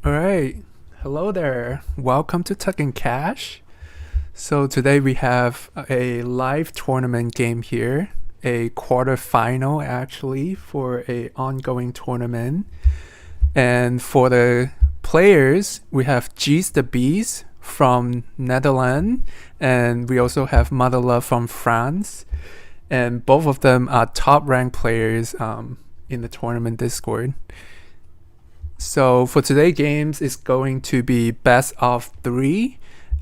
All right. Hello there. Welcome to Tuck and Cash. So today we have a live tournament game here, a quarterfinal actually for a ongoing tournament. And for the players, we have G's the Bees from Netherlands, and we also have Mother Love from France. And both of them are top ranked players in the tournament Discord. So for today games is going to be best of three.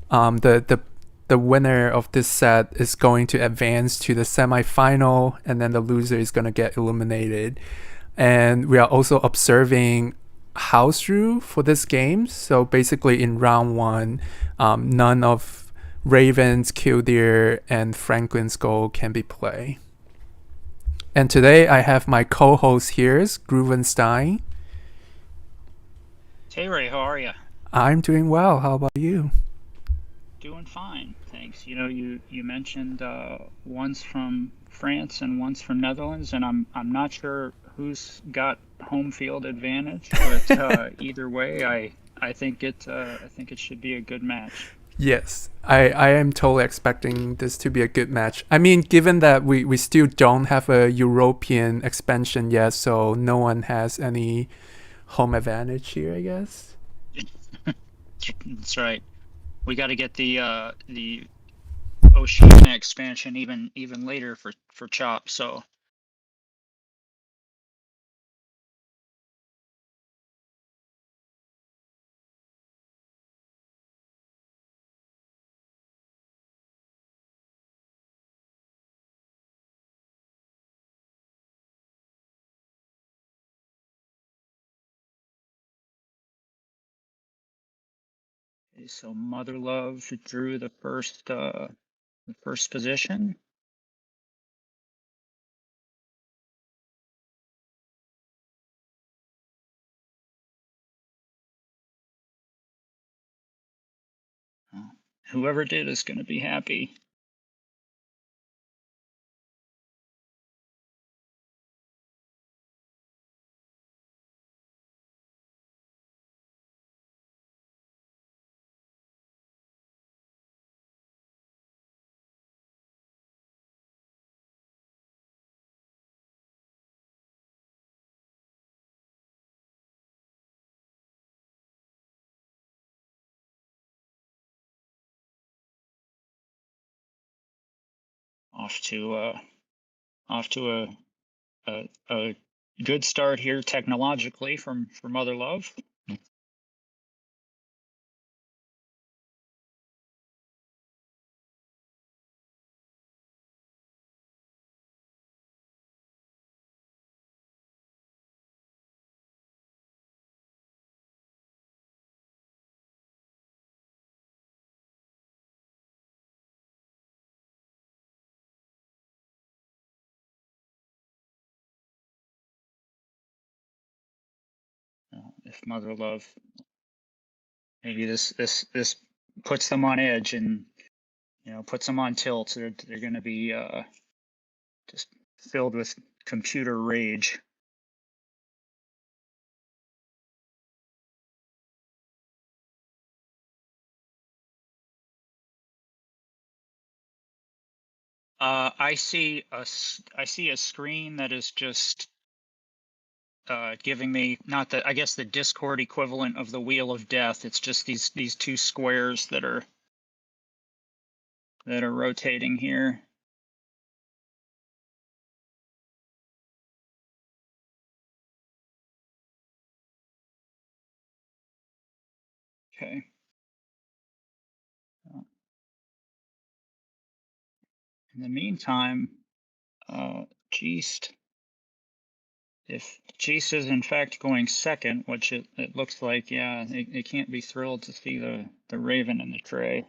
The winner of this set is going to advance to the semifinal, and then the loser is going to get eliminated. And we are also observing house rule for this game. So basically, in round one, none of Ravens, Killdeer, and Franklin's goal can be played. And today I have my co-host here, Groovenstein. Hey Ray, how are you? I'm doing well. How about you? Doing fine, thanks. You mentioned one's from France and one's from Netherlands, and I'm not sure who's got home field advantage, but either way, I think it should be a good match. Yes, I am totally expecting this to be a good match. I mean, given that we still don't have a European expansion yet, so no one has any home advantage here, I guess. That's right. We got to get the Oceania expansion even later for Chop. So so Mother Love drew the first position. Uh, Whoever did is going to be happy. Off to a good start here technologically from Mother Love. If Mother Love, maybe this puts them on edge and puts them on tilt. They're going to be just filled with computer rage. I see a screen that is just giving me not the I guess the Discord equivalent of the Wheel of Death. It's just these two squares that are rotating here. Okay. In the meantime, Geest, if Geest is in fact going second, which it looks like, yeah, they can't be thrilled to see the Raven in the tray.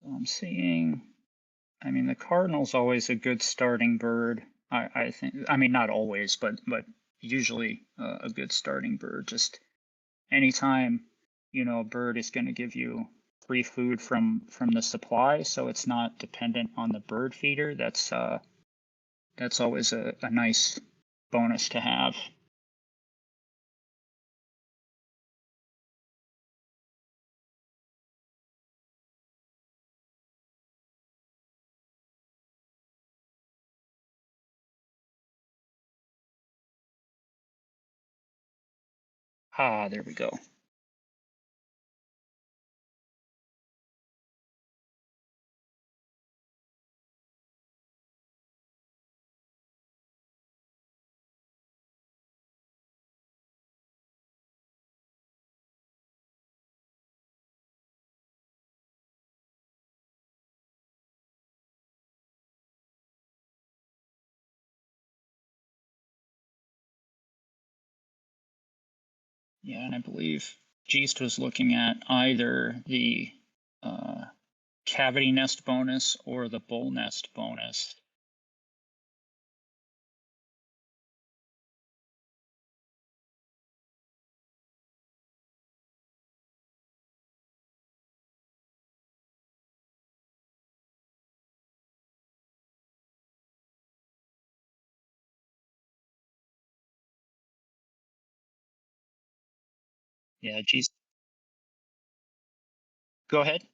I'm seeing, I mean, the Cardinal's always a good starting bird. I think, I mean, not always, but usually a good starting bird. Just anytime, a bird is going to give you free food from the supply, so it's not dependent on the bird feeder. That's always a nice bonus to have. Ah, there we go. Yeah, and I believe Geest was looking at either the uh, cavity nest bonus or the bull nest bonus. Yeah, Geest, go ahead.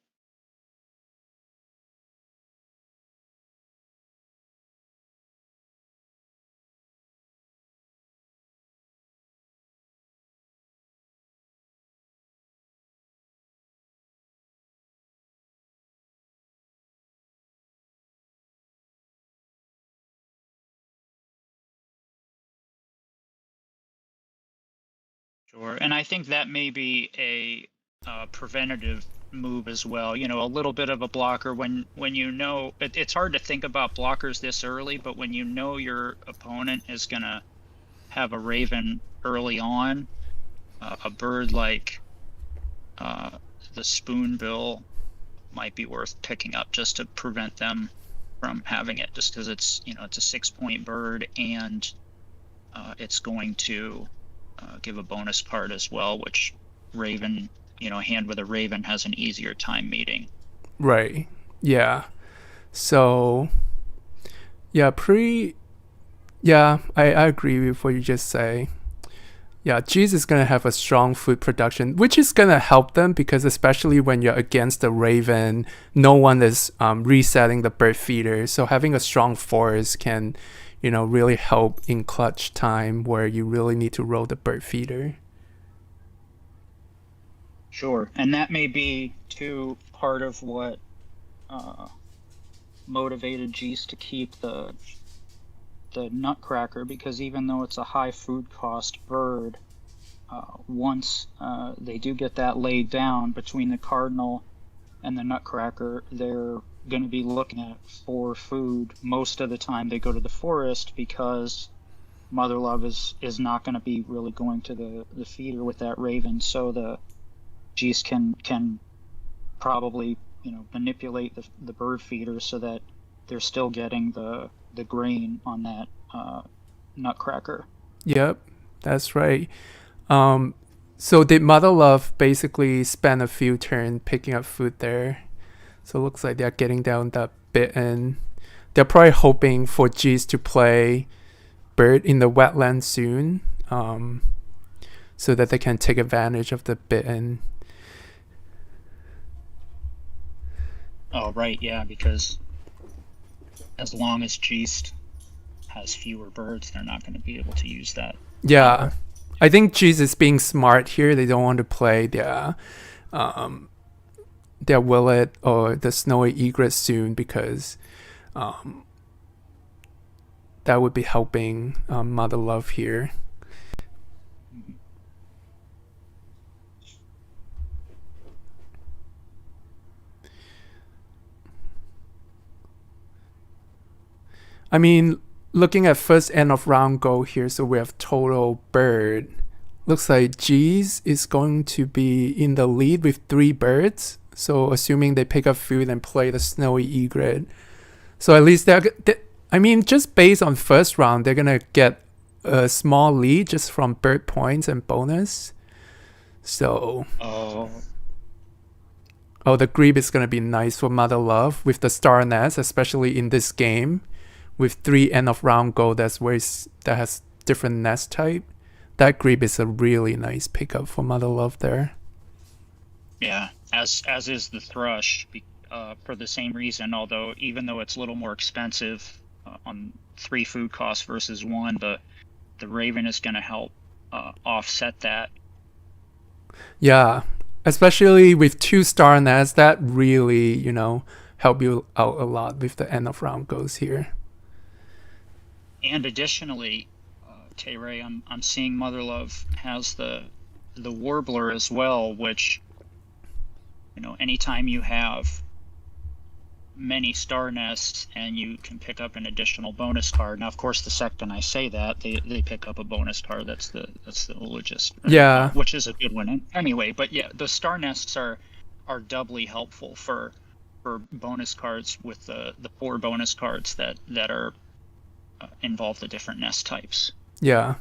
Sure, and I think that may be a preventative move as well. A little bit of a blocker when it's hard to think about blockers this early, but when your opponent is gonna have a raven early on, a bird like uh, the spoonbill might be worth picking up just to prevent them from having it, just because it's a 6-point bird, and it's going to give a bonus card as well, which Raven, a hand with a Raven has an easier time meeting. Right. Yeah. So, yeah, I agree with what you just say. Yeah, G's is going to have a strong food production, which is going to help them because especially when you're against the Raven, no one is resetting the bird feeder. So having a strong forest can, really help in clutch time where you really need to roll the bird feeder. Sure, and that may be too part of what uh, motivated G's to keep the Nutcracker, because even though it's a high food cost bird, once they do get that laid down between the Cardinal and the Nutcracker, they're going to be looking at for food most of the time they go to the forest, because Mother Love is not going to be really going to the feeder with that Raven. So the Geese can probably manipulate the bird feeder so that they're still getting the grain on that Nutcracker. Yep, that's right. Um, so did Mother Love basically spend a few turns picking up food there? So it looks like they're getting down that bit, and they're probably hoping for G's to play bird in the wetland soon, so that they can take advantage of the bitten. Oh, right, yeah, because as long as Geest has fewer birds, they're not going to be able to use that. Yeah, I think G's is being smart here. They don't want to play their willet or the snowy egret soon because that would be helping Mother Love here. I mean, looking at first end of round goal here, so we have total bird. Looks like G's is going to be in the lead with 3 birds. So assuming they pick up food and play the snowy egret. So at least I mean, just based on first round, they're gonna get a small lead just from bird points and bonus. So, Oh, oh, the Greeb is going to be nice for Mother Love with the Star Nest, especially in this game. With 3 end of round gold, that has different nest type. That Greeb is a really nice pickup for Mother Love there. yeah. As is the thrush, for the same reason. Although even though it's a little more expensive on 3 food costs versus 1, the raven is going to help offset that. Yeah, especially with 2 Star Nests, that really, help you out a lot with the end of round goes here. And additionally, Tay Ray, I'm seeing Mother Love has the warbler as well, which anytime you have many star nests and you can pick up an additional bonus card. Now, of course, the second I say that, they pick up a bonus card. That's the Ologist, right? Yeah, Which is a good one. Anyway, but yeah, the star nests are doubly helpful for bonus cards with the 4 bonus cards that are involve the different nest types. yeah.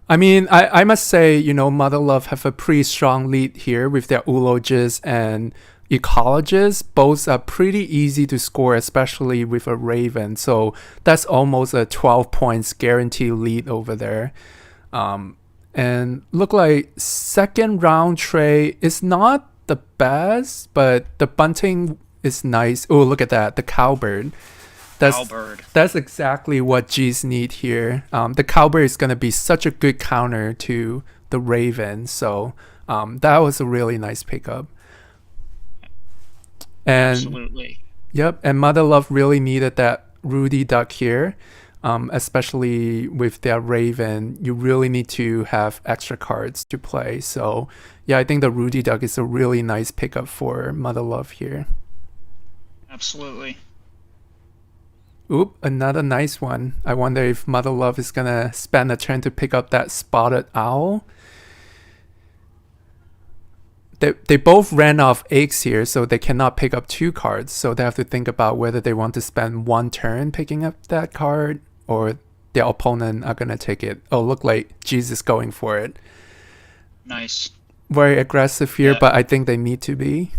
I mean, I must say, Mother Love have a pretty strong lead here with their Ulogist and Ecologist. Both are pretty easy to score, especially with a Raven. So that's almost a 12 points guaranteed lead over there. And look like second round tray is not the best, but the bunting is nice. Oh, look at that, the Cowbird. Cowbird. That's exactly what G's need here. The Cowbird is going to be such a good counter to the Raven. So that was a really nice pickup. And Absolutely. yep, and Mother Love really needed that Rudy Duck here. Especially with their Raven, you really need to have extra cards to play. So yeah, I think the Rudy Duck is a really nice pickup for Mother Love here. Absolutely. Oop, another nice one. I wonder if Mother Love is gonna spend a turn to pick up that Spotted Owl. They both ran off eggs here, so they cannot pick up 2 cards. So they have to think about whether they want to spend 1 turn picking up that card or their opponent are gonna take it. Oh, look like Jesus going for it. Nice. Very aggressive here, Yeah. but I think they need to be.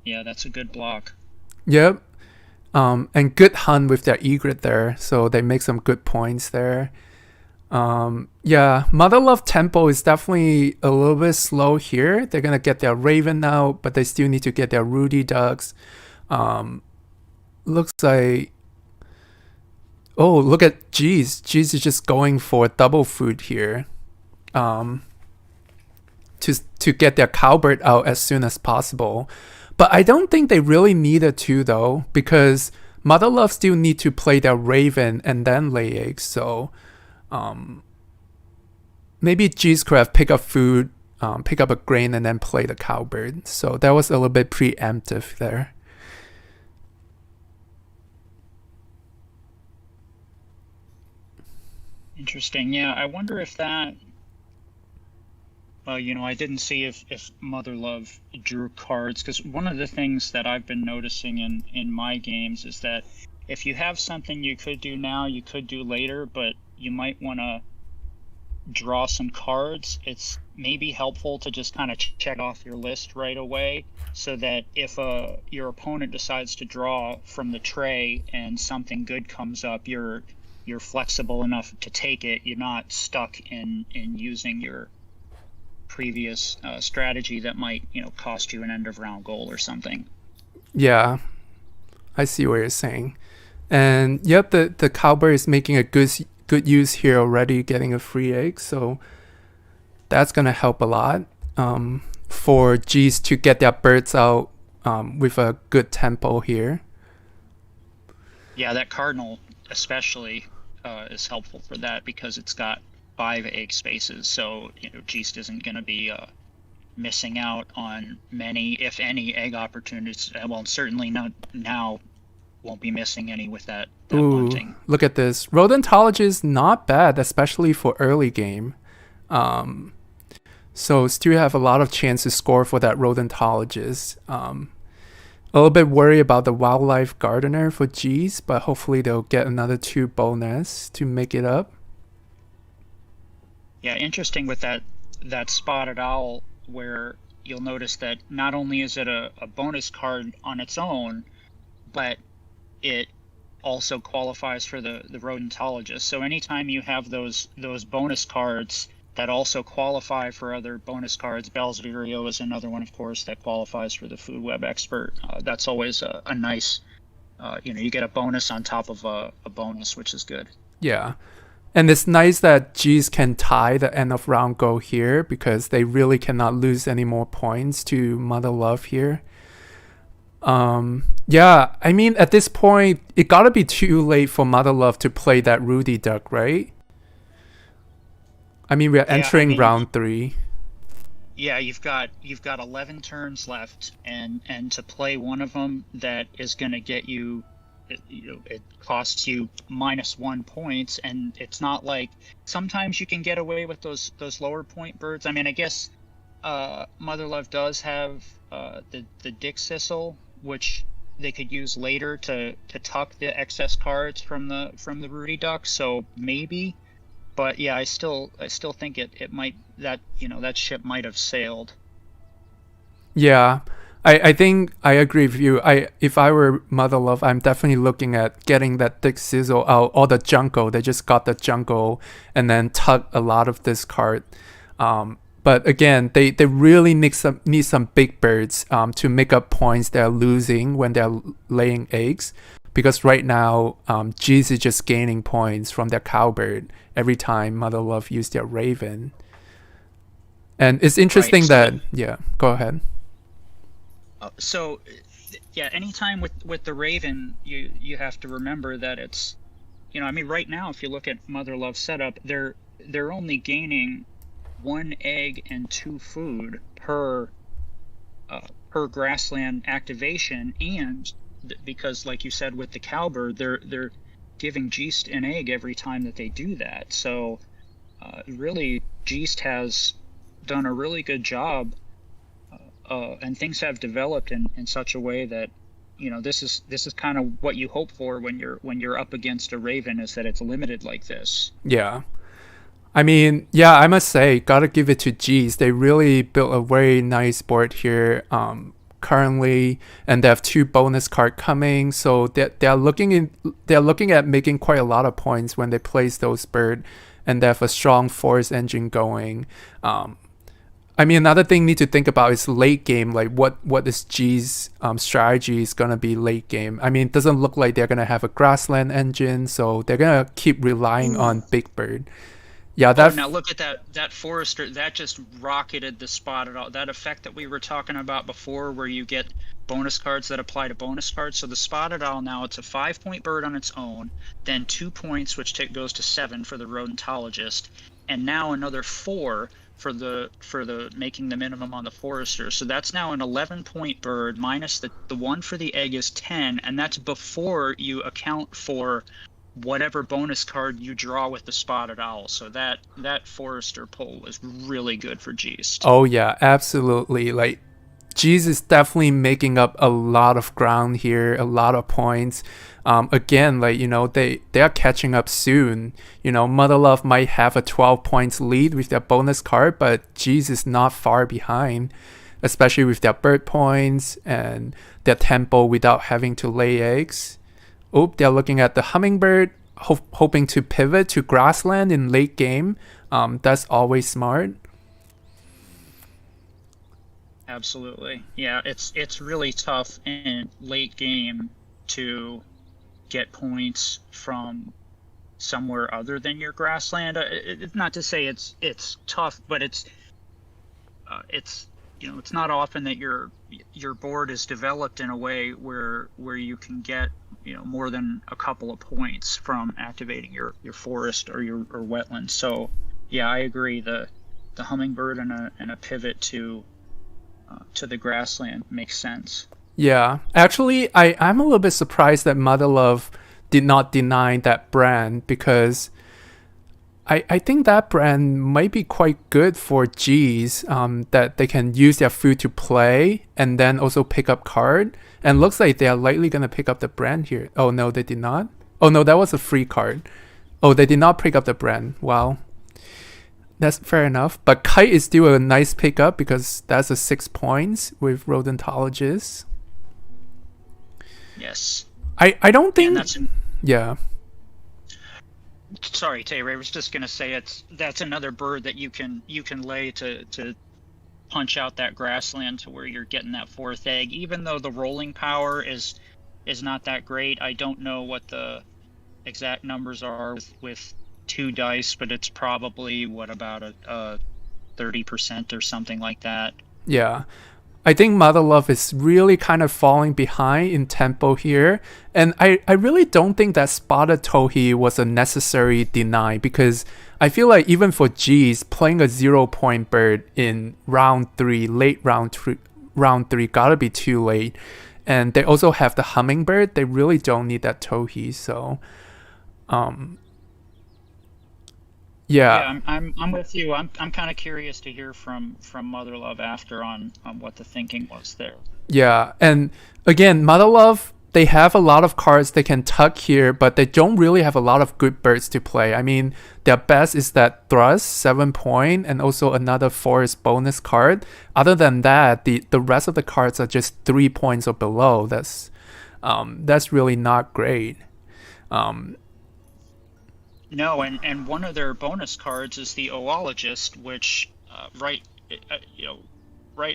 Yeah, that's a good block. Yep. And good hunt with their egret there, so they make some good points there. Yeah, Mother Love tempo is definitely a little bit slow here. They're gonna get their Raven out, but they still need to get their Rudy Ducks. Looks like, oh, look at G's. G's is just going for double food here. To get their Cowbird out as soon as possible. But I don't think they really needed to though, because Mother Love still need to play their Raven and then lay eggs. So maybe G's could have pick up food, pick up a grain, and then play the Cowbird. So that was a little bit preemptive there. Interesting. Yeah, I wonder if that. I didn't see if Mother Love drew cards, because one of the things that I've been noticing in my games is that if you have something you could do now, you could do later, but you might want to draw some cards. It's maybe helpful to just kind of check off your list right away, so that if your opponent decides to draw from the tray and something good comes up, you're flexible enough to take it. You're not stuck in using your previous strategy that might cost you an end of round goal or something. Yeah, I see what you're saying. And yep, the Cowbird is making a good use here already, getting a free egg. So that's gonna help a lot for G's to get their birds out with a good tempo here. Yeah, that cardinal especially is helpful for that, because it's got 5 egg spaces, so Geist isn't going to be missing out on many, if any, egg opportunities. Well, certainly not now. Won't be missing any with that Ooh, bunting. look at this. Rodentology is not bad, especially for early game. So still have a lot of chance to score for that Rodentologist. A little bit worried about the wildlife gardener for G's, but hopefully they'll get another 2 bonus to make it up. Yeah, interesting with that spotted owl, where you'll notice that not only is it a bonus card on its own, but it also qualifies for the rodentologist. So anytime you have those bonus cards that also qualify for other bonus cards, Bell's Vireo is another one, of course, that qualifies for the food web expert. That's always a nice, you get a bonus on top of a bonus, which is good. Yeah. And it's nice that G's can tie the end of round goal here because they really cannot lose any more points to Mother Love here. Yeah, I mean, at this point, it gotta be too late for Mother Love to play that Rudy Duck, right? I mean, we're Yeah, entering round 3. yeah, you've got 11 turns left, and to play one of them that is going to get you, it costs you -1 points, and it's not like sometimes you can get away with those lower point birds. I mean, I guess Mother Love does have the Dick Sissel, which they could use later to tuck the excess cards from the Rudy Duck. So maybe. But yeah, I still think it might, that ship might have sailed. Yeah, I think I agree with you. If I were Mother Love, I'm definitely looking at getting that Dick Sizzle out or the Jungle. They just got the Jungle and then tuck a lot of this card. But again, they really need some big birds to make up points they're losing when they're laying eggs. Because right now, G's is just gaining points from their cowbird every time Mother Love use their Raven. And it's interesting Right. yeah, go ahead. So yeah, anytime with the Raven, you have to remember that it's, I mean, right now, if you look at Mother Love setup, they're only gaining 1 egg and 2 food per grassland activation, and because, like you said, with the cowbird, they're giving Geest an egg every time that they do that. So really, Geest has done a really good job, and things have developed in such a way that this is kind of what you hope for when you're up against a Raven, is that it's limited like this. Yeah. I mean, yeah, I must say, gotta give it to G's. They really built a very nice board here currently, and they have 2 bonus card coming, so they're looking at making quite a lot of points when they place those bird, and they have a strong force engine going. I mean, another thing need to think about is late game. Like, what is G's strategy is gonna be late game? I mean, it doesn't look like they're gonna have a grassland engine, so they're gonna keep relying on Big Bird. Yeah, Oh, that. now look at that Forester. That just rocketed the spot at all. That effect that we were talking about before, where you get bonus cards that apply to bonus cards. So the spotted owl, now it's a 5-point bird on its own, then 2 points, which goes to 7 for the rodentologist, and now another 4 for the making the minimum on the Forester. So that's now an 11-point bird minus the 1 for the egg is 10, and that's before you account for whatever bonus card you draw with the spotted owl. So that Forester pull was really good for Geest. Oh yeah, absolutely. Like, G's is definitely making up a lot of ground here, a lot of points. Again, like, they are catching up soon. Mother Love might have a 12 points lead with their bonus card, but G's is not far behind, especially with their bird points and their tempo without having to lay eggs. Oh, they're looking at the hummingbird, hoping to pivot to grassland in late game. That's always smart. Absolutely. Yeah, it's really tough in late game to get points from somewhere other than your grassland. It's not to say it's tough, but it's it's not often that your board is developed in a way where you can get more than a couple of points from activating your forest or wetland. So yeah, I agree. The hummingbird and a pivot to the grassland makes sense. Yeah, actually, I'm a little bit surprised that Mother Love did not deny that brand, because I think that brand might be quite good for G's, that they can use their food to play and then also pick up card. And looks like they are likely going to pick up the brand here. Oh, no, they did not. Oh, no, that was a free card. Oh, they did not pick up the brand. Wow. That's fair enough. But Kite is still a nice pickup because that's a 6 points with Rodentologist. Yes. I don't think... And that's Yeah. sorry, Taylor. I was just gonna say that's another bird that you can lay to punch out that grassland to where you're getting that fourth egg. Even though the rolling power is not that great, I don't know what the exact numbers are with 2 dice, but it's probably about a 30% or something like that. Yeah. I think Mother Love is really kind of falling behind in tempo here. And I really don't think that Spotted Towhee was a necessary deny, because I feel like even for G's, playing a 0-point bird in round 3, late round 3 gotta be too late. And they also have the Hummingbird. They really don't need that Towhee. So, yeah. I'm with you. I'm kind of curious to hear from Mother Love after on what the thinking was there. Yeah, and again, Mother Love, they have a lot of cards they can tuck here, but they don't really have a lot of good birds to play. I mean, their best is that Thrust, 7 point, and also another Forest bonus card. Other than that, the rest of the cards are just 3 points or below. That's really not great. No, and one of their bonus cards is the Oologist, which right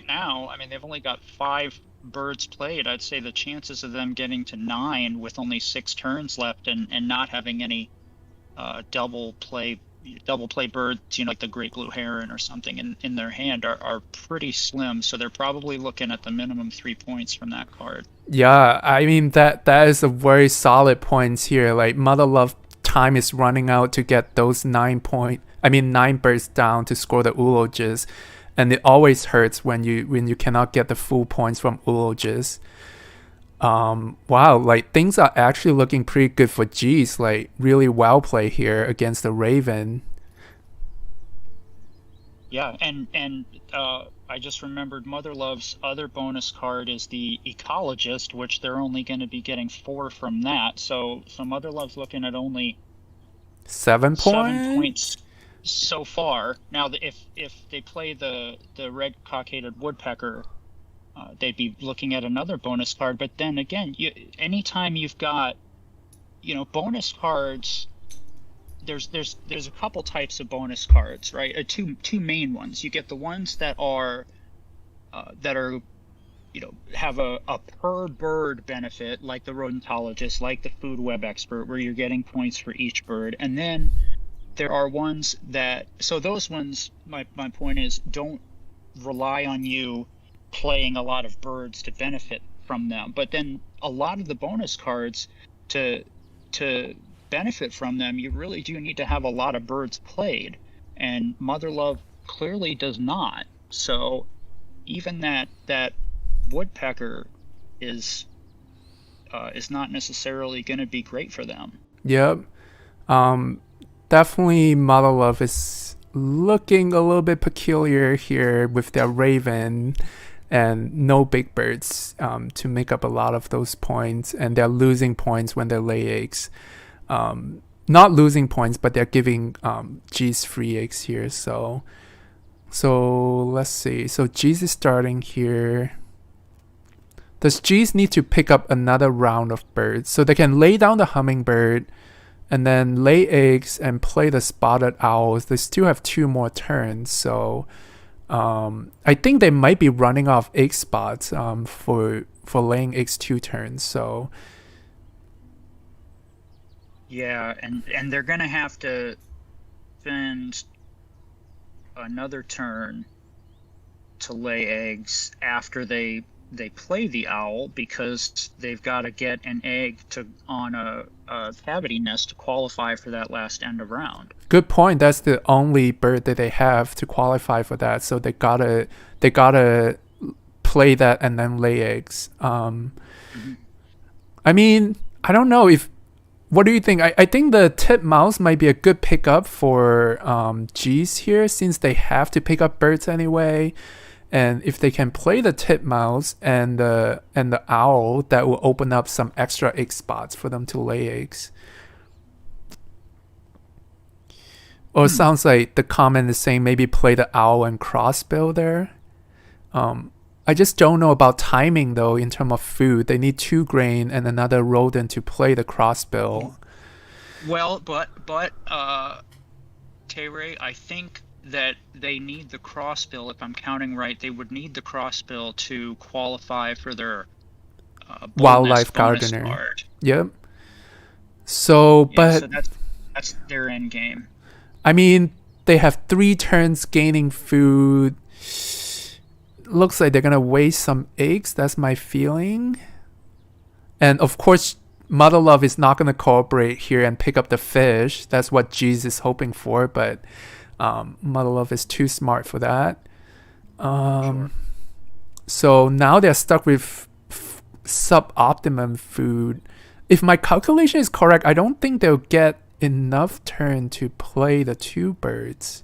now, I mean, they've only got 5 birds played. I'd say the chances of them getting to 9 with only 6 turns left and not having any double play birds, like the Great Blue Heron or something in their hand are pretty slim. So they're probably looking at the minimum 3 points from that card. Yeah, I mean, that is a very solid points here. Like, Mother Love time is running out to get those 9 birds down to score the Oologist, and it always hurts when you cannot get the full points from Oologist. Wow, like, things are actually looking pretty good for G's. Like, really well played here against the Raven. Yeah, and I just remembered Mother Love's other bonus card is the Ecologist, which they're only going to be getting 4 from that. So Mother Love's looking at only 7 points so far. Now, if they play the red cockaded woodpecker, they'd be looking at another bonus card. But then again, anytime you've got bonus cards. There's a couple types of bonus cards, right? Two main ones. You get the ones that are have a per bird benefit, like the Rodentologist, like the Food Web Expert, where you're getting points for each bird. And then there are ones those ones, my point is, don't rely on you playing a lot of birds to benefit from them. But then a lot of the bonus cards to benefit from them, you really do need to have a lot of birds played, and Mother Love clearly does not. So even that woodpecker is not necessarily going to be great for them. Yep. Definitely Mother Love is looking a little bit peculiar here with their Raven and no big birds to make up a lot of those points, and they're losing points when they lay eggs. Not losing points, but they're giving G's free eggs here. So let's see. So G's is starting here. Does G's need to pick up another round of birds? So they can lay down the Hummingbird and then lay eggs and play the Spotted Owls. They still have 2 more turns. So I think they might be running off egg spots for laying eggs 2 turns. So yeah, and they're gonna have to spend another turn to lay eggs after they play the owl, because they've got to get an egg on a cavity nest to qualify for that last end of round. Good point. That's the only bird that they have to qualify for that. So they gotta play that and then lay eggs. I mean, I don't know if What do you think? I think the titmouse might be a good pickup for G's here, since they have to pick up birds anyway. And if they can play the titmouse and the owl, that will open up some extra egg spots for them to lay eggs. Or it sounds like the comment is saying maybe play the owl and crossbill there. I just don't know about timing though in terms of food. They need 2 grain and another rodent to play the crossbill. Well, but Tay-Ray, I think that they need the crossbill. If I'm counting right, they would need the crossbill to qualify for their boldness Wildlife bonus gardener. card. Yep. So, Yeah, but so that's their end game. I mean, they have 3 turns gaining food. Looks like they're gonna waste some eggs. That's my feeling. And of course, Mother Love is not gonna cooperate here and pick up the fish. That's what Jeez is hoping for, but Mother Love is too smart for that. Sure. So now they're stuck with suboptimum food. If my calculation is correct, I don't think they'll get enough turn to play the 2 birds.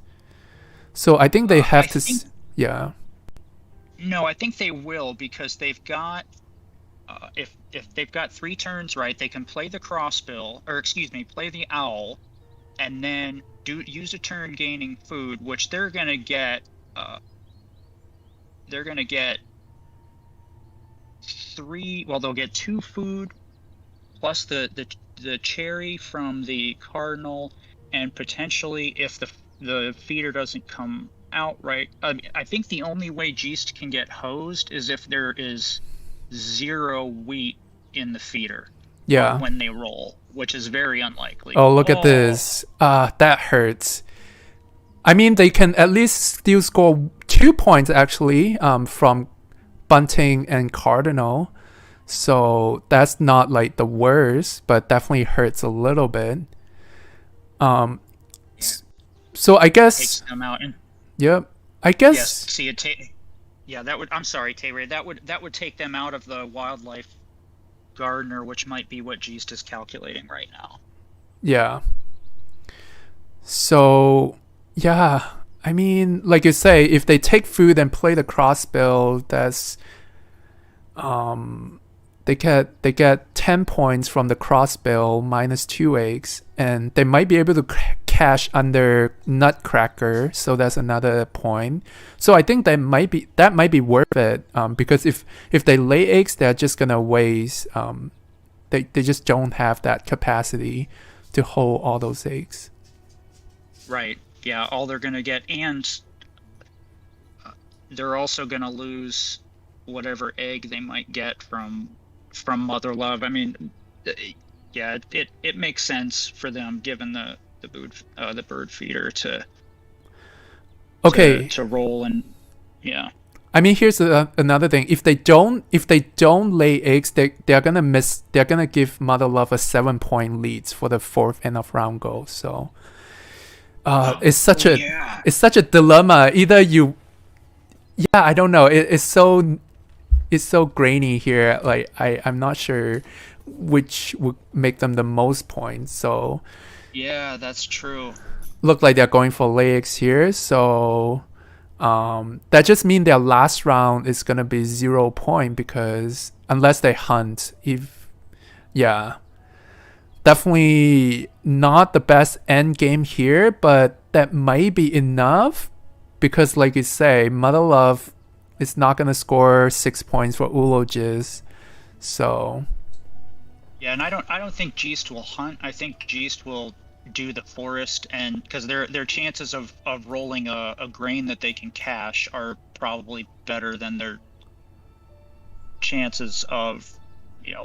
So I think they have I to. think Yeah. no, I think they will because they've got if they've got 3 turns right, they can play the crossbill, or excuse me, play the owl, and then use a turn gaining food, which they're gonna get. They're gonna get 3. Well, they'll get 2 food plus the cherry from the cardinal, and potentially if the feeder doesn't come out right. I think the only way Geest can get hosed is if there is 0 wheat in the feeder Yeah. when they roll, which is very unlikely. Oh, look at Oh, this. That hurts. I mean, they can at least still score 2 points actually from Bunting and Cardinal. So that's not like the worst, but definitely hurts a little bit. Um, yeah, so I takes guess, them out. And yep. I yes, guess, see it. Yeah, that would. I'm sorry, Tay-Ray. That would take them out of the wildlife gardener, which might be what Geest is calculating right now. yeah. So, yeah. I mean, like you say, if they take food and play the crossbill, that's um they get 10 points from the crossbill minus 2 eggs, and they might be able to cash under Nutcracker, so that's another point. So I think that might be worth it, because if they lay eggs, they're just gonna waste. They just don't have that capacity to hold all those eggs. Right. Yeah, all they're going to get, and they're also going to lose whatever egg they might get from Mother Love. I mean, uh, yeah, it makes sense for them given the bird feeder Okay, to roll. And yeah. I mean, here's another thing. If they don't lay eggs, they're gonna miss. They're gonna give Mother Love a 7 point lead for the fourth end of round goal. So, it's such Oh a yeah. it's such a dilemma. Either you, yeah, I don't know. It's so grainy here. Like I'm not sure which would make them the most points. So, Yeah, that's true. look like they're going for lay eggs here. So. That just means their last round is gonna be 0 point, because unless they hunt, if yeah, definitely not the best end game here, but that might be enough, because like you say, Mother Love is not gonna score 6 points for Ulogis, so Yeah, and I don't think Geest will hunt. I think Geest will do the forest, and because their chances of rolling a grain that they can cash are probably better than their chances of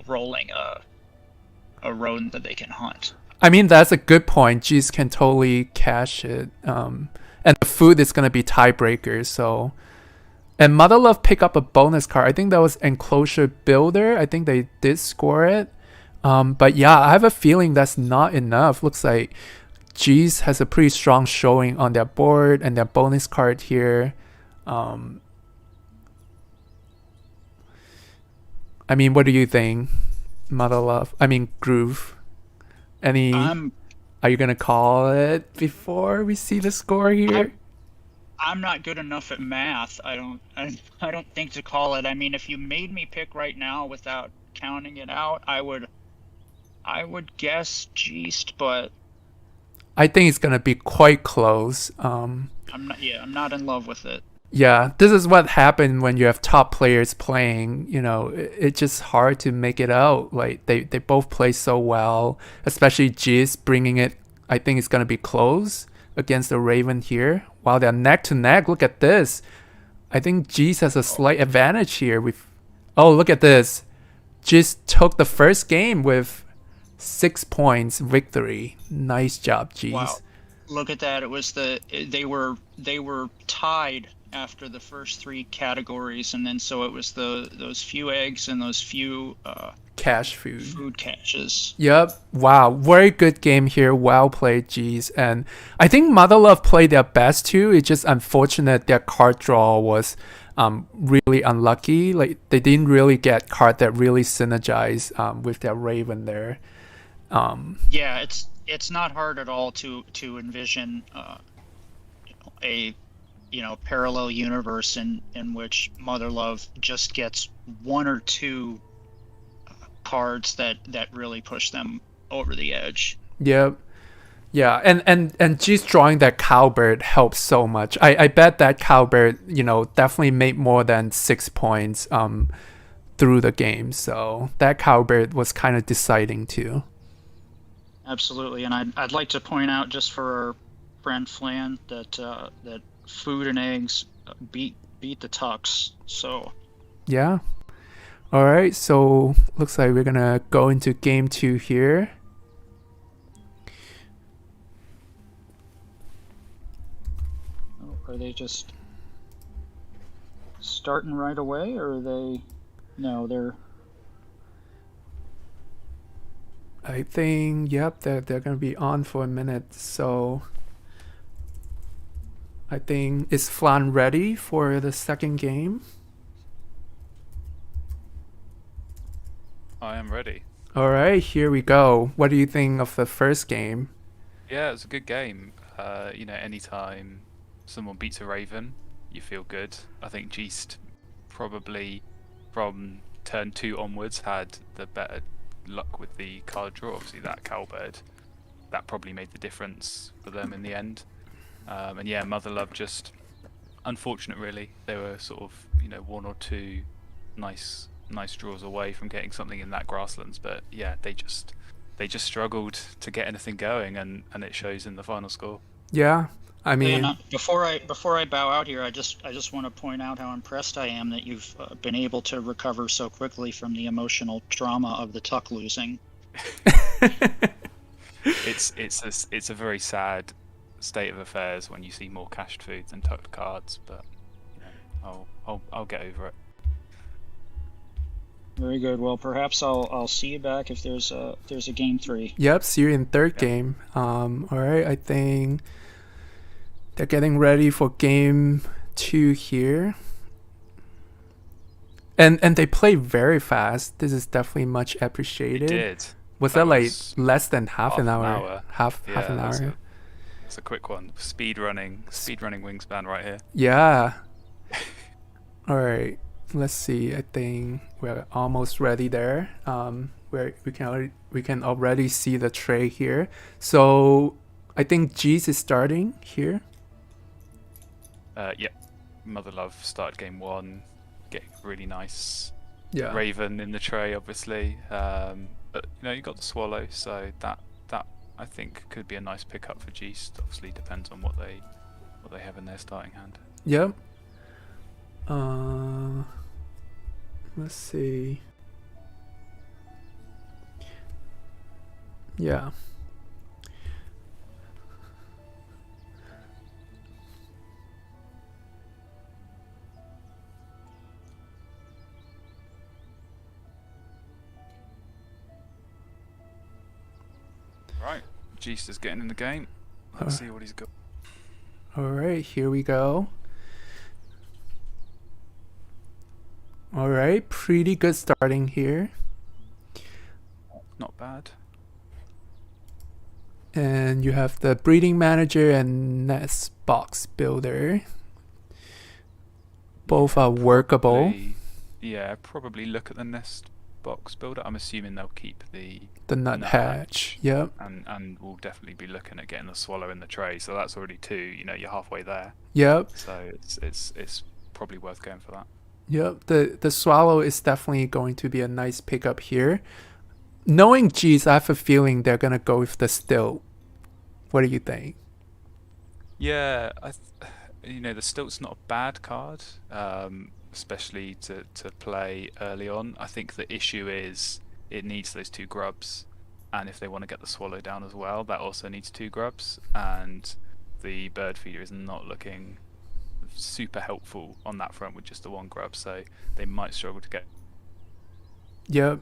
rolling a rodent that they can hunt. I mean that's a good point. G's can totally cash it, and the food is gonna be tiebreaker, so. And Mother Love pick up a bonus card. I think that was Enclosure Builder. I think they did score it. But yeah, I have a feeling that's not enough. Looks like G's has a pretty strong showing on their board and their bonus card here. Um, I mean, what do you think, Mother Love? I mean, Groove. Any? I'm Are you gonna call it before we see the score I'm here? I'm not good enough at math. I don't think to call it. I mean, if you made me pick right now without counting it out, I would guess Geest, but I think it's gonna be quite close. I'm not in love with it. Yeah, this is what happened when you have top players playing. It's just hard to make it out. Like they both play so well, especially Jizz bringing it. I think it's gonna be close against the Raven here. While they're neck to neck, look at this. I think Jizz has a Oh, slight advantage here. Oh, look at this. Jizz took the first game with 6 points victory. Nice job, wow. Jizz. Look at that. They were tied after the first three categories, and then so it was those few eggs and those few Cash food. food caches. Yep. Wow. Very good game here. Well played, G's. And I think Mother Love played their best too. It's just unfortunate their card draw was really unlucky. Like they didn't really get card that really synergize with their Raven there. Yeah, it's not hard at all to envision a parallel universe in which Mother Love just gets one or two cards that really push them over the edge. Yep. Yeah, and G's drawing that cowbird helps so much. I bet that cowbird, definitely made more than 6 points through the game. So that cowbird was kind of deciding too. Absolutely, and I'd like to point out just for our friend Flan that food and eggs beat the tucks. So Yeah. All right. So looks like we're gonna go into game two here. are they just starting right away, or are they? No, they're I think yep, they're gonna be on for a minute. So I think is Flan ready for the second game? I am ready. All right, here we go. What do you think of the first game? Yeah, it was a good game. Anytime someone beats a Raven, you feel good. I think Geest probably from turn 2 onwards had the better luck with the card draw. Obviously, that cowbird, that probably made the difference for them in the end. And yeah, Mother Love just unfortunate really. They were sort of, one or two nice draws away from getting something in that grasslands, but yeah, they just struggled to get anything going, and it shows in the final score. Yeah, I And mean, before I bow out here, I just want to point out how impressed I am that you've been able to recover so quickly from the emotional trauma of the tuck losing. It's a very sad state of affairs when you see more cached food than tucked cards, but I'll get over it. Very good. Well, perhaps I'll see you back if there's a game three. yep, see you in third Yeah. game. All right, I think they're getting ready for game two here. And they play very fast. This is definitely much It appreciated. did. Was That that like was less than half half an an hour? hour. Half Yeah, an that's hour. It's a quick one. Speed running Wingspan right here. Yeah. All right. Let's see. I think we're almost ready there. Where we can already see the tray here. So I think G's is starting here. Yeah, Mother Love started game 1, getting a really nice Yeah. Raven in the tray, obviously. But you got the Swallow, so that I think could be a nice pickup for Geest. Obviously, depends on what they have in their starting hand. Yep. Let's see. Yeah. Right, Geest is getting in the game. Let's see what he's got. All right, here we go. All right, pretty good starting here. Not bad. And you have the breeding manager and nest box builder. Both are workable. Probably look at the nest box builder. I'm assuming they'll keep the Nuthatch. Yep. and we'll definitely be looking at getting the swallow in the tray. So that's already 2. You're halfway there. Yep. So it's probably worth going for that. Yep. The swallow is definitely going to be a nice pickup here. Knowing G's, I have a feeling they're gonna go with the stilt. What do you think? Yeah, the stilt's not a bad card, especially to play early on. I think the issue is it needs those 2 grubs, and if they want to get the swallow down as well, that also needs 2 grubs, and the bird feeder is not looking super helpful on that front with just the 1 grub, so they might struggle to get. Yep.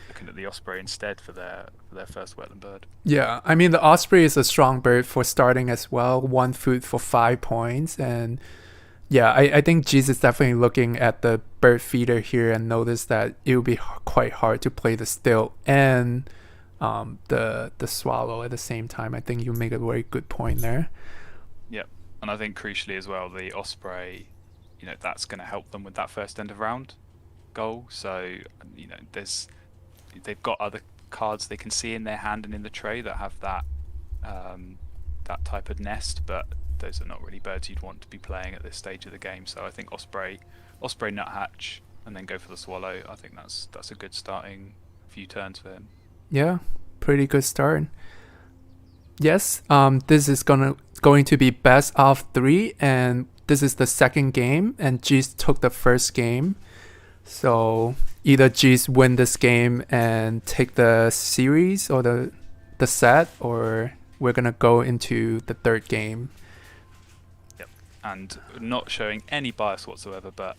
Looking at the osprey instead for their first wetland bird. Yeah, I mean the osprey is a strong bird for starting as well. 1 food for 5 points, and yeah, I think G's is definitely looking at the bird feeder here and notice that it would be quite hard to play the stilt and the swallow at the same time. I think you make a very good point there. Yep, and I think crucially as well, the osprey, that's going to help them with that first end of round goal. So they've got other cards they can see in their hand and in the tray that have that type of nest, but those are not really birds you'd want to be playing at this stage of the game. So I think osprey, nuthatch, and then go for the swallow. I think that's a good starting few turns for him. Yeah, pretty good start. Yes, this is going to be best of 3, and this is the second game, and G's took the first game. So either G's win this game and take the series or the set, or we're gonna go into the third game. Yep, and not showing any bias whatsoever, but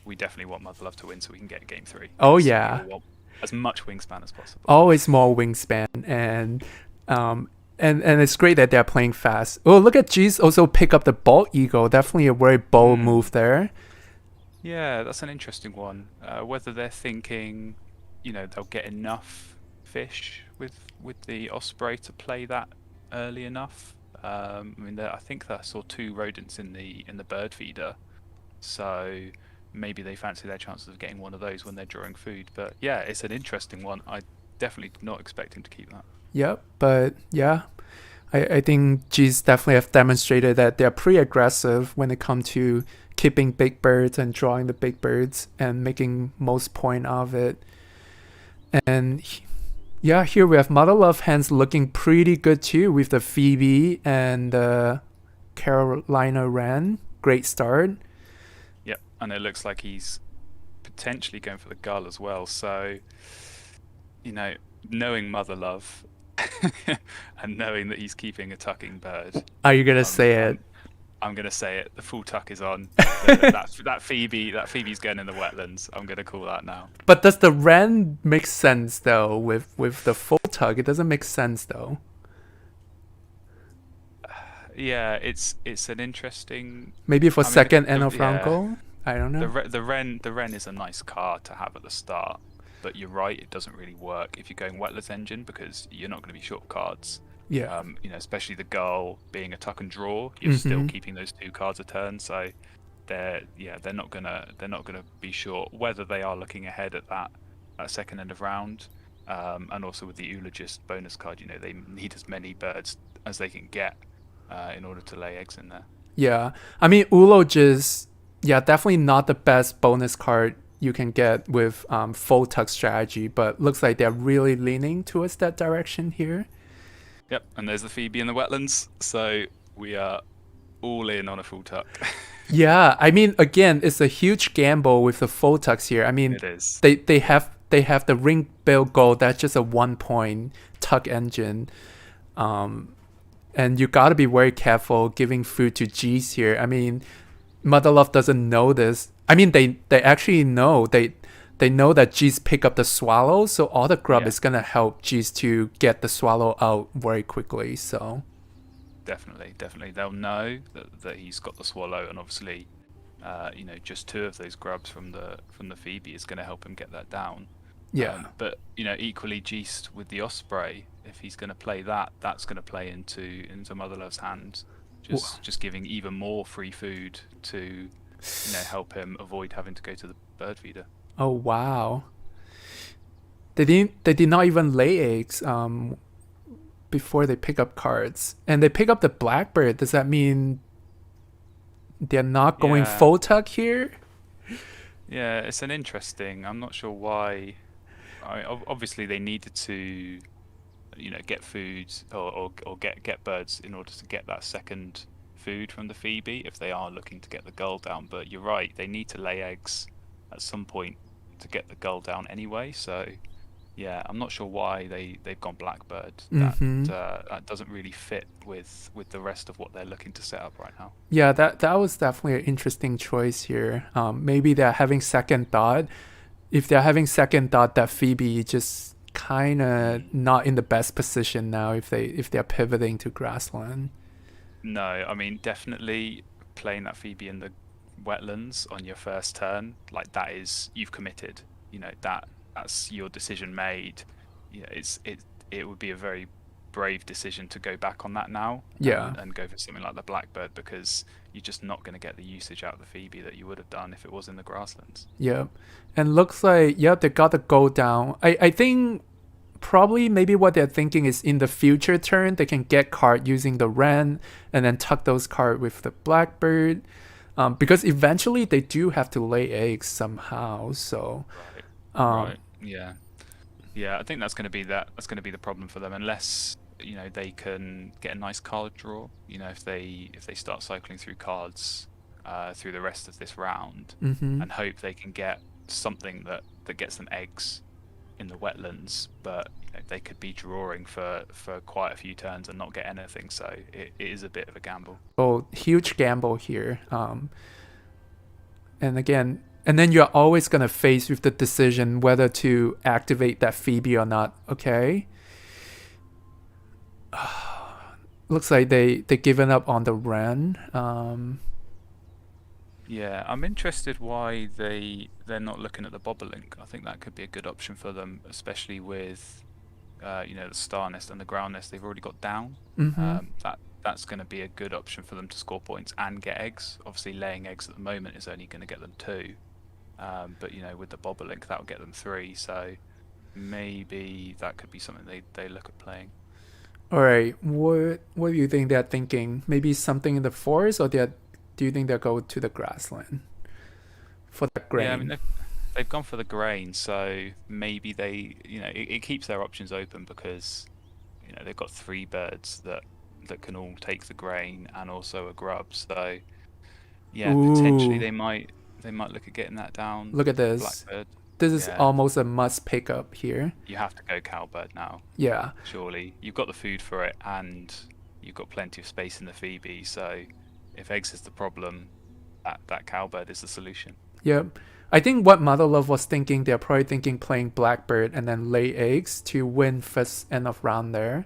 we definitely want Mother Love to win so we can get game 3. Oh so yeah, we want as much wingspan as possible. Always more wingspan, and it's great that they're playing fast. Oh, look at G's also pick up the bald eagle. Definitely a very bold move there. Yeah, that's an interesting one. Whether they're thinking, they'll get enough fish with the osprey to play that early enough. I think I saw 2 rodents in the bird feeder, so maybe they fancy their chances of getting one of those when they're drawing food. But yeah, it's an interesting one. I definitely did not expect him to keep that. Yep, but yeah, I think G's definitely have demonstrated that they're pretty aggressive when it comes to keeping big birds and drawing the big birds and making most point of it. And yeah, here we have Mother Love Hens looking pretty good too with the Phoebe and the Carolina Wren. Great start. Yep, and it looks like he's potentially going for the gull as well. So, knowing Mother Love and knowing that he's keeping a tucking bird. Are you gonna say it? I'm gonna say it. The full tuck is on. that Phoebe's going in the wetlands. I'm gonna call that now. But does the Wren make sense though with the full tuck? It doesn't make sense though. Yeah, it's an interesting. Maybe for second end of round goal. I don't know. The Wren is a nice card to have at the start, but you're right, it doesn't really work if you're going Wetlands Engine because you're not going to be short cards. Yeah. Especially the gull being a tuck and draw, you're still keeping those 2 cards a turn, so they're not gonna be short. Whether they are looking ahead at that second end of round, and also with the eulogist bonus card, they need as many birds as they can get in order to lay eggs in there. Yeah, I mean eulogist, definitely not the best bonus card you can get with full tuck strategy, but looks like they're really leaning towards that direction here. Yep, and there's the Phoebe in the wetlands, so we are all in on a full tuck. Yeah, I mean, again, it's a huge gamble with the full tucks here. I mean, it is. They have the ring bill gold. That's just a 1-point tuck engine, and you gotta be very careful giving food to G's here. I mean, Mother Love doesn't know this. I mean, they actually know they know that G's pick up the swallow, so all the grub is gonna help G's to get the swallow out very quickly. So definitely, they'll know that he's got the swallow, and obviously, just 2 of those grubs from the Phoebe is gonna help him get that down. Yeah. But equally, Geest with the Osprey, if he's going to play that, that's going to play into Motherlove's hand, just giving even more free food to help him avoid having to go to the bird feeder. Oh wow. They did not even lay eggs before they pick up cards. And they pick up the Blackbird. Does that mean they're not going Yeah. full tuck here? Yeah, it's an interesting. I'm not sure why. Obviously, they needed to, get food or get birds in order to get that second food from the Phoebe if they are looking to get the gull down. But you're right, they need to lay eggs at some point to get the gull down anyway. So yeah, I'm not sure why they've gone Blackbird. That doesn't really fit with the rest of what they're looking to set up right now. Yeah, that was definitely an interesting choice here. Maybe they're having second thought. If they're having second thought, that Phoebe just kind of not in the best position now if they're pivoting to grassland. No, I mean definitely playing that Phoebe in the wetlands on your first turn, like that is you've committed. That's your decision made. It would be a very brave decision to go back on that now. Yeah. And go for something like the Blackbird because you're just not going to get the usage out of the Phoebe that you would have done if it was in the grasslands. Yep. And looks like, yep, they got the go down. I think probably maybe what they're thinking is in the future turn, they can get card using the Wren and then tuck those card with the Blackbird. Because eventually they do have to lay eggs somehow. So, Right. Yeah. Yeah, I think that's going to be the problem for them unless they can get a nice card draw. If they start cycling through cards through the rest of this round and hope they can get something that gets them eggs in the wetlands, but they could be drawing for quite a few turns and not get anything. So it is a bit of a gamble. Oh, huge gamble here. And again, and then you're always going to face with the decision whether to activate that Phoebe or not. Okay. Looks like they given up on the Wren. Yeah, I'm interested why they're not looking at the Bobolink. I think that could be a good option for them, especially with the Star Nest and the Ground Nest they've already got down. That's going to be a good option for them to score points and get eggs. Obviously, laying eggs at the moment is only going to get them 2. But with the Bobolink, that'll get them 3. So maybe that could be something they look at playing. All right, what do you think they're thinking? Maybe something in the forest, or do you think they'll go to the grassland for that grain? Yeah, I mean they've gone for the grain, so maybe it keeps their options open because they've got 3 birds that can all take the grain and also a grub. So yeah, potentially they might look at getting that down. Look at this. Blackbird. This is almost a must pick up here. You have to go Cowbird now. Yeah. Surely. You've got the food for it and you've got plenty of space in the Phoebe, so if eggs is the problem, that Cowbird is the solution. Yep. I think what Mother Love was thinking, they're probably thinking playing Blackbird and then lay eggs to win first end of round there.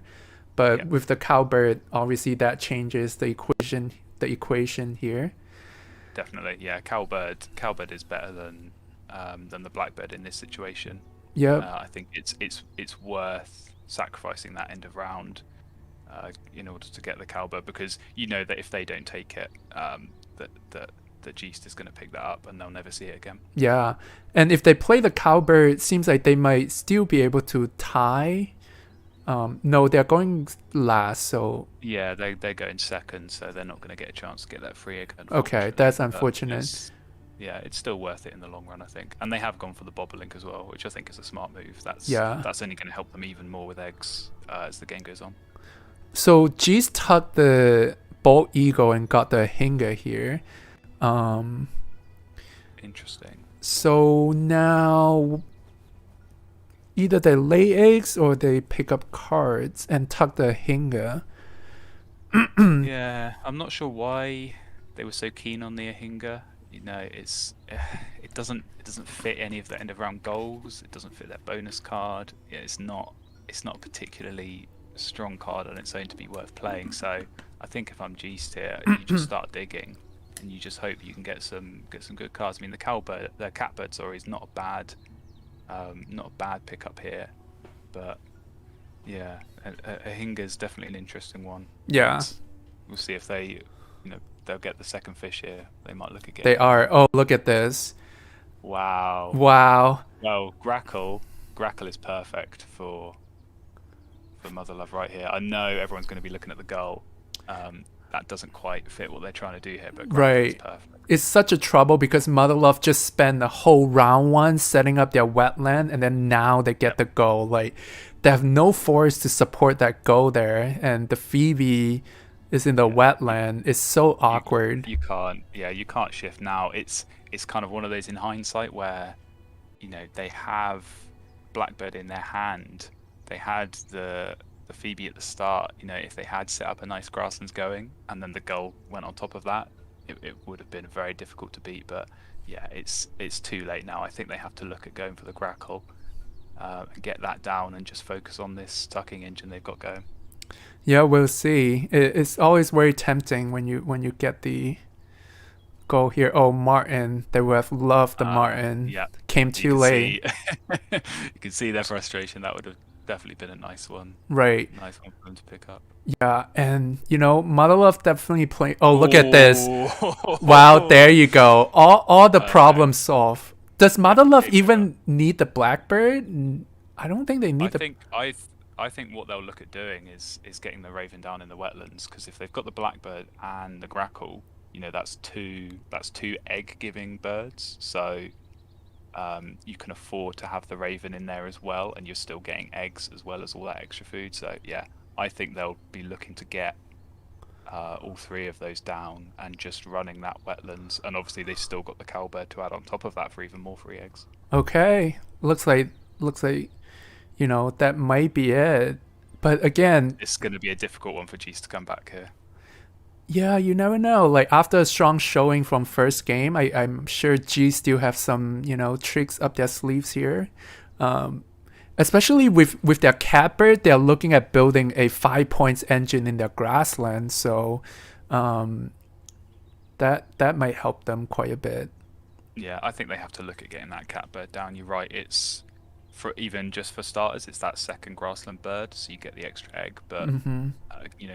But with the Cowbird, obviously that changes the equation here. Definitely, yeah. Cowbird is better than the Blackbird in this situation. Yeah. I think it's worth sacrificing that end of round in order to get the Cowbird because that if they don't take it, that Geest is going to pick that up and they'll never see it again. Yeah, and if they play the Cowbird, it seems like they might still be able to tie. No, they're going last, so... Yeah, they're going second, so they're not going to get a chance to get that free egg. Okay, that's unfortunate. It's still worth it in the long run, I think. And they have gone for the Bobolink as well, which I think is a smart move. That's only going to help them even more with eggs as the game goes on. So Geest tucked the Bald Eagle and got the Hinger here. Interesting. So now... either they lay eggs or they pick up cards and tuck the Hinger. Yeah, I'm not sure why they were so keen on the Ahinga. It doesn't fit any of the end of round goals. It doesn't fit their bonus card. Yeah, it's not a particularly strong card on its own to be worth playing. So I think if I'm Geest here, you just start digging and you just hope you can get some good cards. I mean, the Catbird, is not a bad Not a bad pickup here, but yeah, a Hinga's definitely an interesting one. Yeah, And we'll see if they'll get the second fish here. They might look at they getting are. more. Oh, look at this. Wow. Wow. Well, Grackle is perfect for Mother Love right here. I know everyone's going to be looking at the goal. That doesn't quite fit what they're trying to do here, but Grackle is Right. perfect. It's such a trouble because Mother Love just spent the whole round one setting up their wetland, and then now they get the goal. Like, they have no forest to support that goal there, and the Phoebe is in the wetland. It's so awkward. You can't shift now. It's kind of one of those in hindsight where, they have Blackbird in their hand. They had the Phoebe at the start. If they had set up a nice grasslands going and then the goal went on top of that, it would have been very difficult to beat. But yeah, it's too late now. I think they have to look at going for the Grackle and get that down and just focus on this tucking engine they've got going. Yeah, we'll see. It's always very tempting when you get the goal here. Oh, Martin, they would have loved the Martin. Yeah, Came too late. You can see their frustration. That would have definitely been a nice one. Right. Nice one for them to pick up. Yeah, and Mother Love definitely playing. Oh, look at this! Wow, there you go. All the problems solved. Does Mother Love even need the Blackbird? I don't think they need I think what they'll look at doing is getting the Raven down in the wetlands, because if they've got the Blackbird and the Grackle, that's two egg giving birds. So you can afford to have the Raven in there as well, and you're still getting eggs as well as all that extra food. So yeah, I think they'll be looking to get all three of those down and just running that wetlands. And obviously they still got the Cowbird to add on top of that for even more free eggs. Okay, looks like that might be it. But again, It's going to be a difficult one for Geese to come back here. yeah, you never know. Like, after a strong showing from first game, I'm sure G still have some tricks up their sleeves here. Especially with their Catbird, they're looking at building a 5 points engine in their grassland, so that might help them quite a bit. Yeah, I think they have to look at getting that Catbird down. You're right. It's just for starters, it's that second grassland bird, so you get the extra egg. But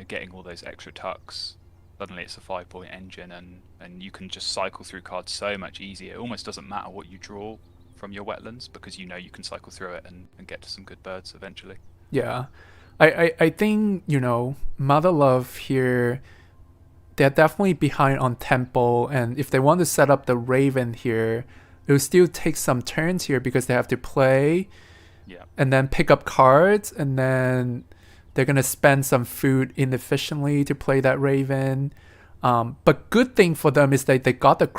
getting all those extra tucks, suddenly it's a 5 point engine, and you can just cycle through cards so much easier. It almost doesn't matter what you draw from your wetlands, because you can cycle through it and get to some good birds eventually. Yeah, I think Mother Love here, they're definitely behind on tempo, and if they want to set up the Raven here, it will still take some turns here because they have to play, and then pick up cards, and then they're gonna spend some food inefficiently to play that Raven. But good thing for them is that they got the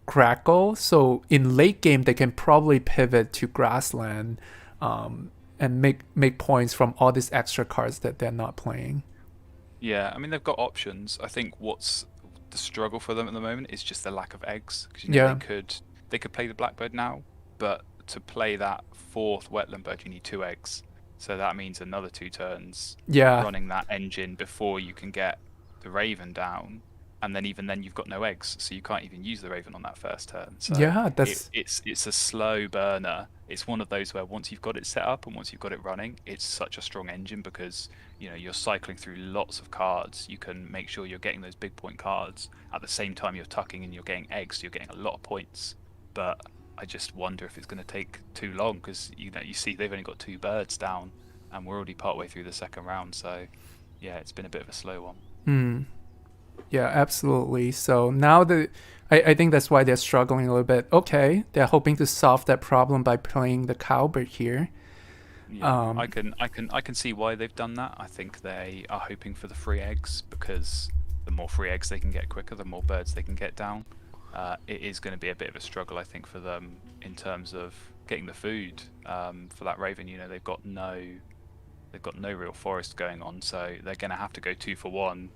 Crackle, so in late game they can probably pivot to grassland and make points from all these extra cards that they're not playing. Yeah, I mean, they've got options. I think what's the struggle for them at the moment is just the lack of eggs, because they could play the Blackbird now, but to play that fourth wetland bird you need 2 eggs, so that means another 2 turns running that engine before you can get the Raven down. And then even then you've got no eggs, so you can't even use the Raven on that first turn. So it's a slow burner. It's one of those where once you've got it set up and once you've got it running, it's such a strong engine, because you're cycling through lots of cards. You can make sure you're getting those big point cards at the same time you're tucking and you're getting eggs, so you're getting a lot of points. But I just wonder if it's going to take too long, because you see they've only got 2 birds down and we're already partway through the second round. So yeah, it's been a bit of a slow one. Yeah, absolutely. So now I think that's why they're struggling a little bit. Okay, they're hoping to solve that problem by playing the Cowbird here. Yeah, I can see why they've done that. I think they are hoping for the free eggs, because the more free eggs they can get quicker, the more birds they can get down. It is going to be a bit of a struggle, I think, for them in terms of getting the food for that Raven. They've got no real forest going on, so they're going to have to go 2 for 1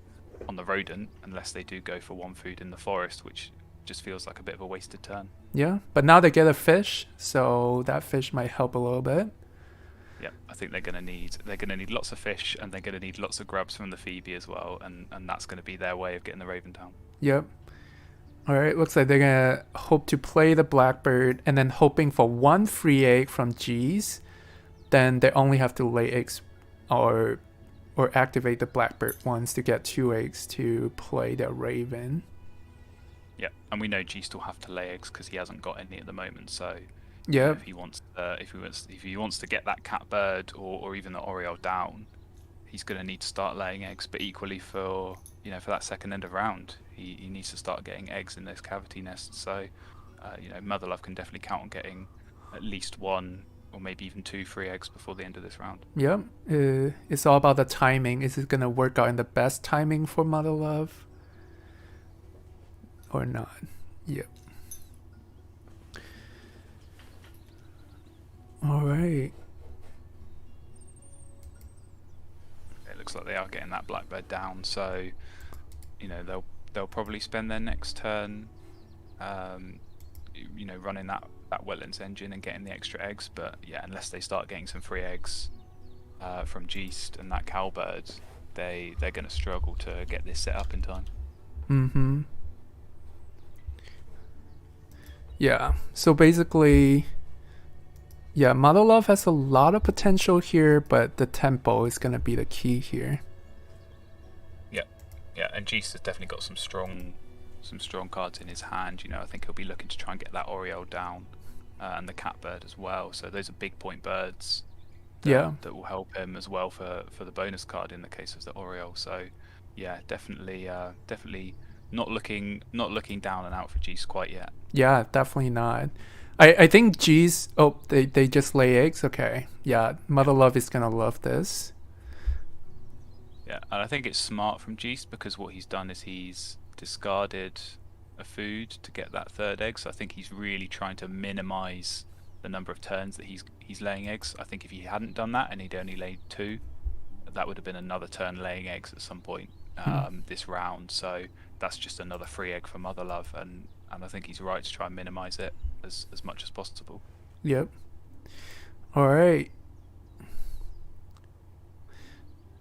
on the rodent, unless they do go for 1 food in the forest, which just feels like a bit of a wasted turn. Yeah, but now they get a fish, so that fish might help a little bit. Yeah, I think they're gonna need lots of fish, and they're gonna need lots of grubs from the Phoebe as well, and that's gonna be their way of getting the Raven down. Yep. All right, looks like they're gonna hope to play the blackbird and then hoping for one free egg from G's. Then they only have to lay eggs or activate the blackbird once to get 2 eggs to play their raven. Yeah, and we know G still have to lay eggs because he hasn't got any at the moment. So Yeah, if he wants to get that catbird or even the Oriole down, he's going to need to start laying eggs. But equally for that second end of round, he needs to start getting eggs in those cavity nests. So Mother Love can definitely count on getting at least 1 or maybe even 2 free eggs before the end of this round. yep. It's all about the timing. Is it gonna work out in the best timing for Mother Love or not? Yep. All right. It looks like they are getting that blackbird down, so they'll probably spend their next turn running that Wetlands engine and getting the extra eggs. But yeah, unless they start getting some free eggs from Geest and that cowbird, they're going to struggle to get this set up in time. Mm-hmm. Yeah, so basically, yeah, Mother Love has a lot of potential here, but the tempo is going to be the key here. Yeah, and Geest has definitely got some strong cards in his hand. I think he'll be looking to try and get that Oriole down and the catbird as well. So those are big point birds that will help him as well for the bonus card in the case of the Oriole. So yeah, definitely not looking down and out for Geest quite yet. Yeah, definitely not. I think G's... Oh, they just lay eggs? Okay. Yeah, Mother Love is going to love this. Yeah, and I think it's smart from Geest because what he's done is he's discarded a food to get that 3rd egg. So I think he's really trying to minimize the number of turns that he's laying eggs. I think if he hadn't done that and he'd only laid 2, that would have been another turn laying eggs at some point this round. So that's just another free egg for Mother Love, and I think he's right to try and minimize it as much as possible. Yep. All right.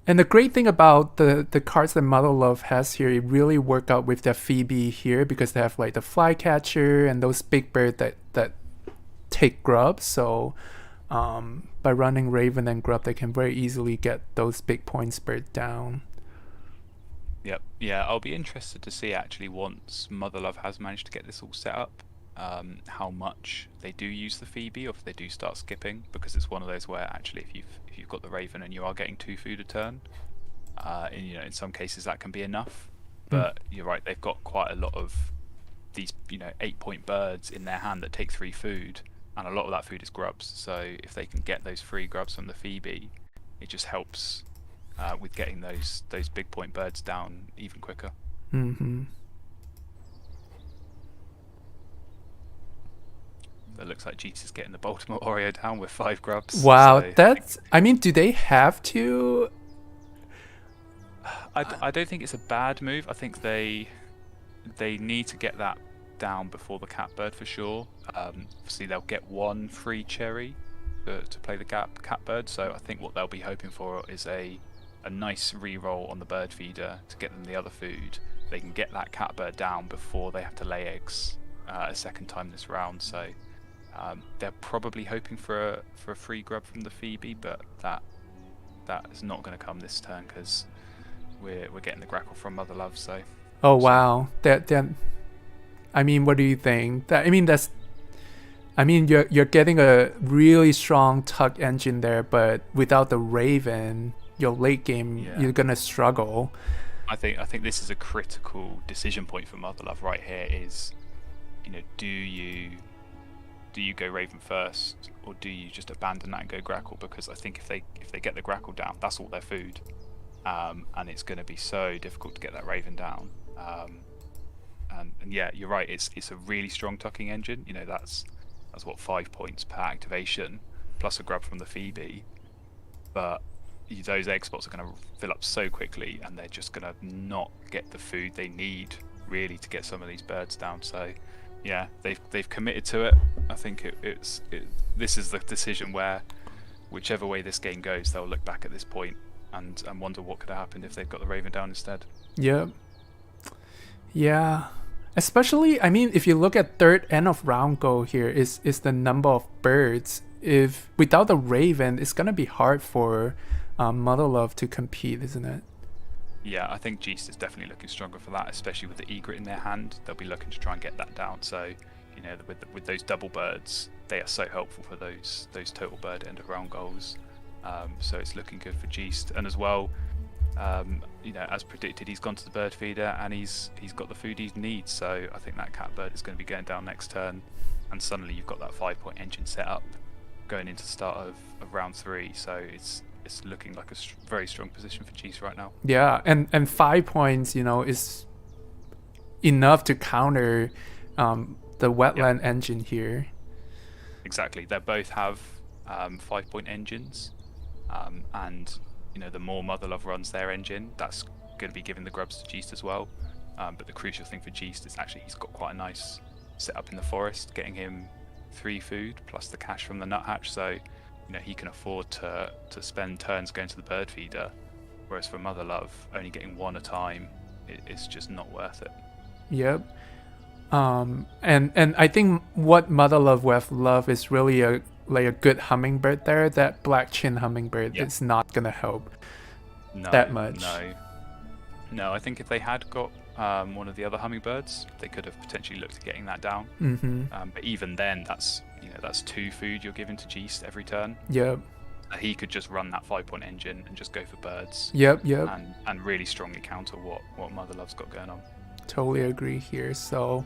And the great thing about the cards that Mother Love has here, it really work out with their Phoebe here because they have like the flycatcher and those big birds that take grub. So by running Raven and grub, they can very easily get those big points bird down. Yep. Yeah, I'll be interested to see actually once Mother Love has managed to get this all set up, how much they do use the Phoebe or if they do start skipping, because it's one of those where actually if you've got the Raven and you are getting 2 food a turn, in some cases that can be enough. But you're right, they've got quite a lot of these 8-point birds in their hand that take 3 food, and a lot of that food is grubs. So if they can get those free grubs from the Phoebe, it just helps with getting those big point birds down even quicker. Mm-hmm. It looks like Geet is getting the Baltimore Oreo down with 5 grubs. Wow, So I mean, do they have to? I don't think it's a bad move. I think they need to get that down before the catbird for sure. Obviously they'll get 1 free cherry to play the catbird. So I think what they'll be hoping for is a nice re-roll on the bird feeder to get them the other food. They can get that catbird down before they have to lay eggs a second time this round. So they're probably hoping for a free grub from the Phoebe, but that is not going to come this turn because we're getting the Grackle from Mother Love. So Oh wow, that I mean, what do you think? You're getting a really strong tuck engine there, but without the Raven, your late game you're gonna struggle. I think this is a critical decision point for Mother Love right here. Is do you go Raven first, or do you just abandon that and go Grackle? Because I think if they get the Grackle down, that's all their food, and it's going to be so difficult to get that Raven down. And yeah, you're right. It's a really strong tucking engine. That's what 5 points per activation, plus a grub from the Phoebe. But those egg spots are going to fill up so quickly, and they're just going to not get the food they need really to get some of these birds down. So yeah, they've committed to it. I think this is the decision where whichever way this game goes, they'll look back at this point and wonder what could have happened if they've got the Raven down instead. Yep. Yeah. Especially, I mean, if you look at third end of round goal here, is the number of birds. If without the raven, it's gonna be hard for Mother Love to compete, isn't it? Yeah, I think Geest is definitely looking stronger for that, especially with the egret in their hand. They'll be looking to try and get that down. So, you know, with those double birds, they are so helpful for those total bird end of round goals. So it's looking good for Geest, and as well, you know, as predicted, he's gone to the bird feeder and he's got the food he needs. So I think that cat bird is going to be going down next turn, and suddenly you've got that 5-point engine set up going into the start of round 3. So it's looking like a very strong position for Geest right now. Yeah, and 5 points, you know, is enough to counter the wetland engine here. Exactly, they both have 5-point engines, and you know, the more Mother Love runs their engine, that's going to be giving the grubs to Geest as well. But the crucial thing for Geest is actually he's got quite a nice setup in the forest, getting him 3 food plus the cash from the nuthatch. So, you know, he can afford to spend turns going to the bird feeder, whereas for Mother Love, only getting 1 a time is just not worth it. Yep. And I think what Mother Love with love is really a good hummingbird there. That black chin hummingbird is not gonna help that much. No, I think if they had got one of the other hummingbirds, they could have potentially looked at getting that down. But even then, that's 2 food you're giving to Geest every turn. Yep. He could just run that 5-point engine and just go for birds. Yep. And really strongly counter what Mother Love's got going on. Totally agree here. So,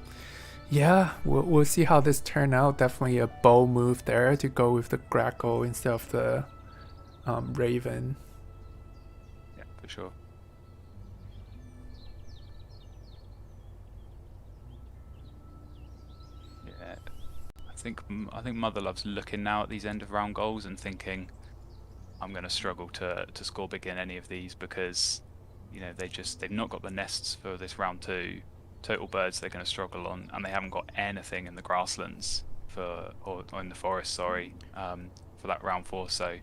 yeah, we'll see how this turn out. Definitely a bold move there to go with the Grackle instead of the Raven. Yeah, for sure. Yeah, I think Mother Love's looking now at these end of round goals and thinking, I'm going to struggle to score big in any of these, because you know they've not got the nests for this round 2. Total birds they're going to struggle on, and they haven't got anything in the grasslands or in the forest, for that round 4. So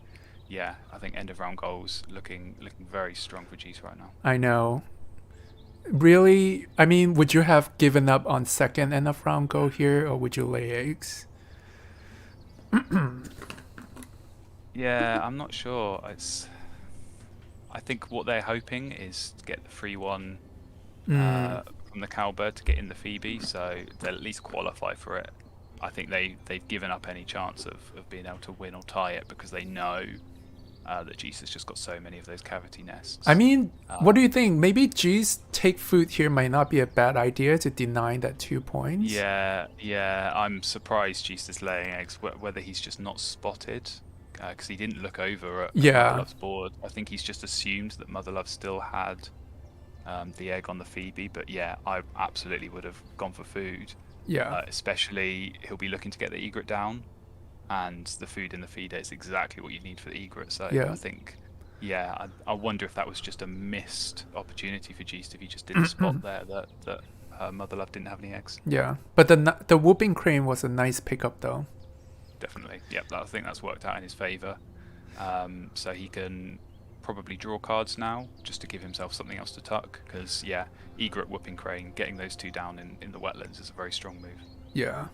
yeah, I think end of round goals looking very strong for Geest right now. I know. Really, I mean, would you have given up on second end of round goal here, or would you lay eggs? Yeah, I'm not sure. I think what they're hoping is to get the free one from the cowbird to get in the Phoebe, so they'll at least qualify for it. I think they've given up any chance of being able to win or tie it, because they know that Geest has just got so many of those cavity nests. I mean, what do you think? Maybe Geest take food here might not be a bad idea to deny that 2 points. Yeah, I'm surprised Geest is laying eggs, whether he's just not spotted, because he didn't look over at Mother Love's board. I think he's just assumed that Mother Love still had the egg on the Phoebe, but yeah, I absolutely would have gone for food. Yeah. Especially he'll be looking to get the egret down, and the food in the feeder is exactly what you need for the egret. So I think, I wonder if that was just a missed opportunity for Geest, if he just didn't spot there that Mother Love didn't have any eggs. Yeah, but the whooping crane was a nice pickup though. Definitely, yep. I think that's worked out in his favour. So he can probably draw cards now, just to give himself something else to tuck, because egret, whooping crane, getting those 2 down in the wetlands is a very strong move. Yeah.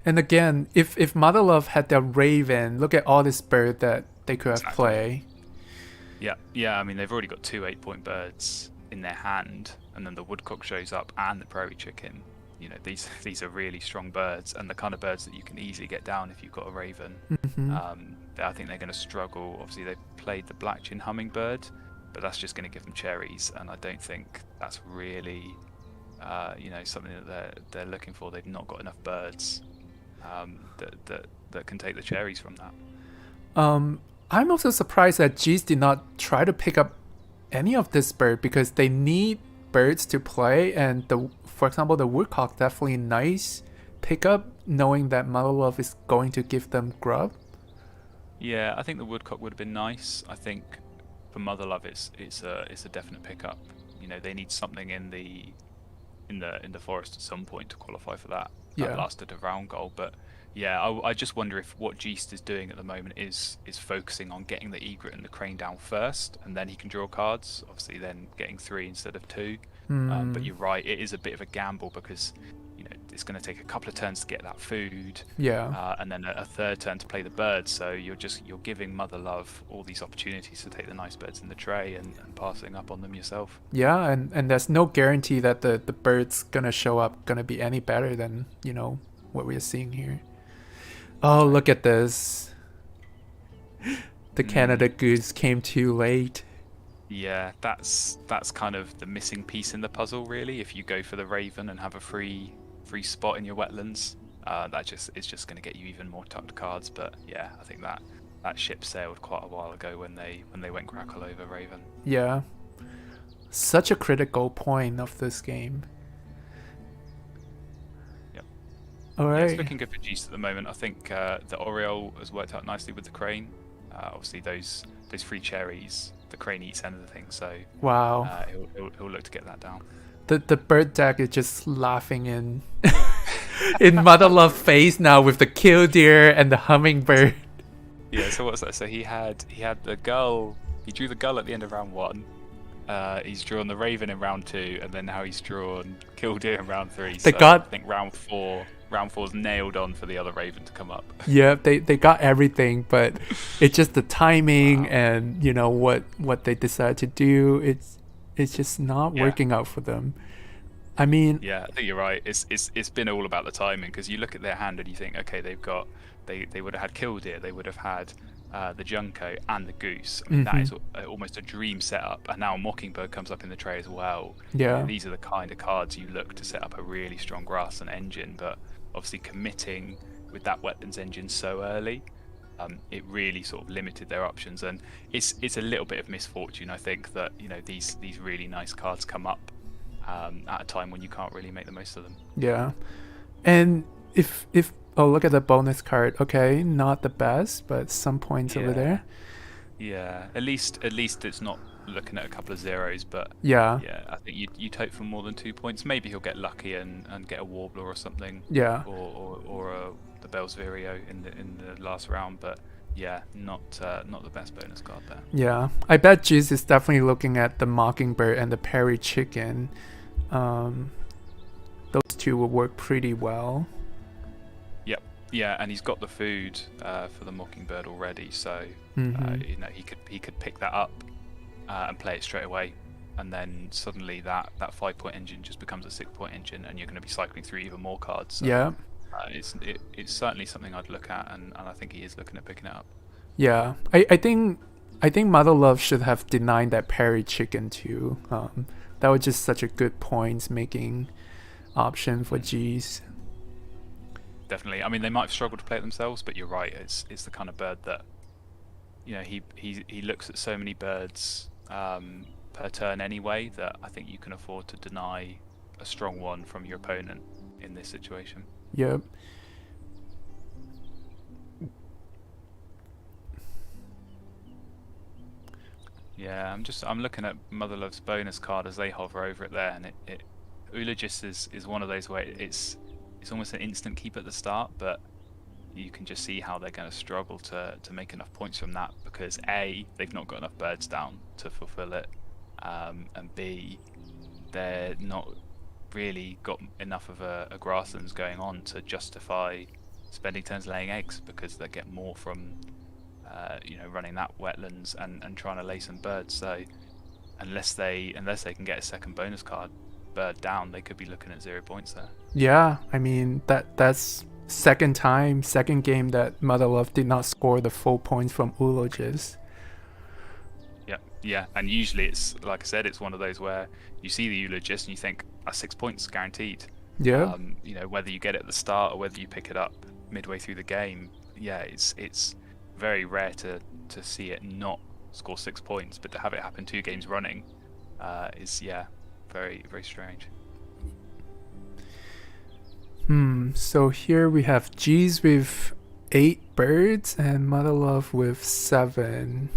And again, if Mother Love had their Raven, look at all this bird that they could have play. Yeah. I mean, they've already got 2 8-point birds in their hand, and then the woodcock shows up and the prairie chicken. You know, these are really strong birds, and the kind of birds that you can easily get down if you've got a Raven. I think they're going to struggle. Obviously, they've played the black chin hummingbird, but that's just going to give them cherries, and I don't think that's really, something that they're looking for. They've not got enough birds that can take the cherries from that. I'm also surprised that Geest did not try to pick up any of this bird, because they need birds to play, and for example, the woodcock definitely nice pickup, knowing that Mother Love is going to give them grub. Yeah, I think the woodcock would have been nice. I think for Mother Love, it's a definite pickup. You know, they need something in the forest at some point to qualify for that last round goal. But Yeah, I just wonder if what Geest is doing at the moment is focusing on getting the egret and the crane down first, and then he can draw cards. Obviously, then getting 3 instead of 2. But Hmm. you're right, it is a bit of a gamble because it's going to take a couple of turns to get that food, Yeah. and then a third turn to play the birds. So you're giving Mother Love all these opportunities to take the nice birds in the tray and passing up on them yourself. Yeah, and there's no guarantee that the bird's gonna show up gonna be any better than, what we're seeing here. Oh, look at this. The Canada Goose came too late. Yeah, that's kind of the missing piece in the puzzle, really. If you go for the Raven and have a free spot in your wetlands, it's just going to get you even more tucked cards. But yeah, I think that ship sailed quite a while ago when they went Grackle over Raven. Yeah. Such a critical point of this game. Yep. All Yeah, right. it's looking good for Geese at the moment. I think the Oriole has worked out nicely with the Crane. Obviously, those free cherries, the Crane eats anything, so Wow. he'll look to get that down. The bird deck is just laughing in in Mother Love face now with the killdeer and the hummingbird. Yeah, so what's that? So he had the gull. He drew the gull at the end of round 1. He's drawn the Raven in round 2, and then now he's drawn killdeer in round 3. They So got- I think round 4's nailed on for the other Raven to come up. Yeah, they got everything, but it's just the timing Wow. and what they decide to do. It's just not Yeah. working out for them. I mean, Yeah, I think you're right. It's been all about the timing, because you look at their hand and you think, okay, they would have had killdeer, they would have had the Junco and the Goose. I mean, that is almost a dream setup. And now Mockingbird comes up in the tray as well. Yeah. These are the kind of cards you look to set up a really strong grassland engine, but obviously committing with that weapons engine so early, it really sort of limited their options. And it's a little bit of misfortune, I think, that these really nice cards come up at a time when you can't really make the most of them. Yeah. And if look at the bonus card. Okay, not the best, but some points over Yeah. there. Yeah, at least it's not looking at a couple of zeros, but Yeah. yeah, I think you'd hope for more than 2 points. Maybe he'll get lucky and get a Warbler or something, Yeah. or the Bell's Vireo in the last round. But yeah, not the best bonus card there. Yeah. I bet Jiz is definitely looking at the Mockingbird and the Perry Chicken. Those two will work pretty well. Yeah, and he's got the food for the Mockingbird already, so Mhm. he could pick that up and play it straight away, and then suddenly that 5-point engine just becomes a 6-point engine, and you're going to be cycling through even more cards. So, Yeah. it's certainly something I'd look at, and I think he is looking at picking it up. Yeah. I think Mother Love should have denied that Perry Chicken too. That was just such a good points making option for G's. Definitely. I mean, they might have struggled to play it themselves, but you're right. It's the kind of bird that he looks at so many birds per turn anyway, that I think you can afford to deny a strong one from your opponent in this situation. Yep. Yeah, I'm looking at Mother Love's bonus card as they hover over it there, and Ulogis is one of those where it's almost an instant keep at the start, but you can just see how they're going to struggle to make enough points from that, because A, they've not got enough birds down to fulfill it, and B, they're not really got enough of a grasslands going on to justify spending turns laying eggs, because they get more from running that wetlands and trying to lay some birds. So unless they can get a second bonus card bird down, they could be looking at 0 points there. Yeah, I mean that's second game that Mother Love did not score the full points from Ulogis. Yeah, and usually it's, like I said, it's one of those where you see the Eulogist and you think, 6 points guaranteed. Yeah. Whether you get it at the start or whether you pick it up midway through the game, yeah, it's very rare to see it not score 6 points, but to have it happen 2 games running is very, very strange. So here we have G's with 8 birds and Mother Love with 7.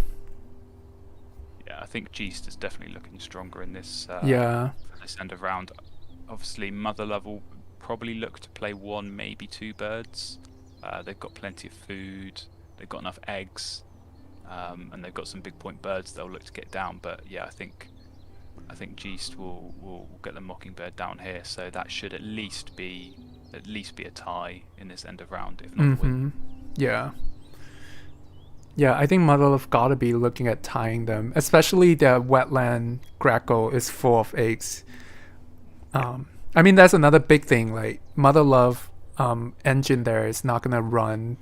Yeah, I think Geest is definitely looking stronger in this this end of round. Obviously, Mother Love will probably look to play 1, maybe 2 birds, They've got plenty of food. They've got enough eggs, and they've got some big point birds they'll look to get down. But yeah, I think Geest will get the Mockingbird down here. So that should at least be a tie in this end of round, if not the win. Yeah. Yeah, I think Motherlove gotta be looking at tying them, especially the wetland grackle is full of eggs. I mean, that's another big thing. Like Motherlove engine there is not gonna run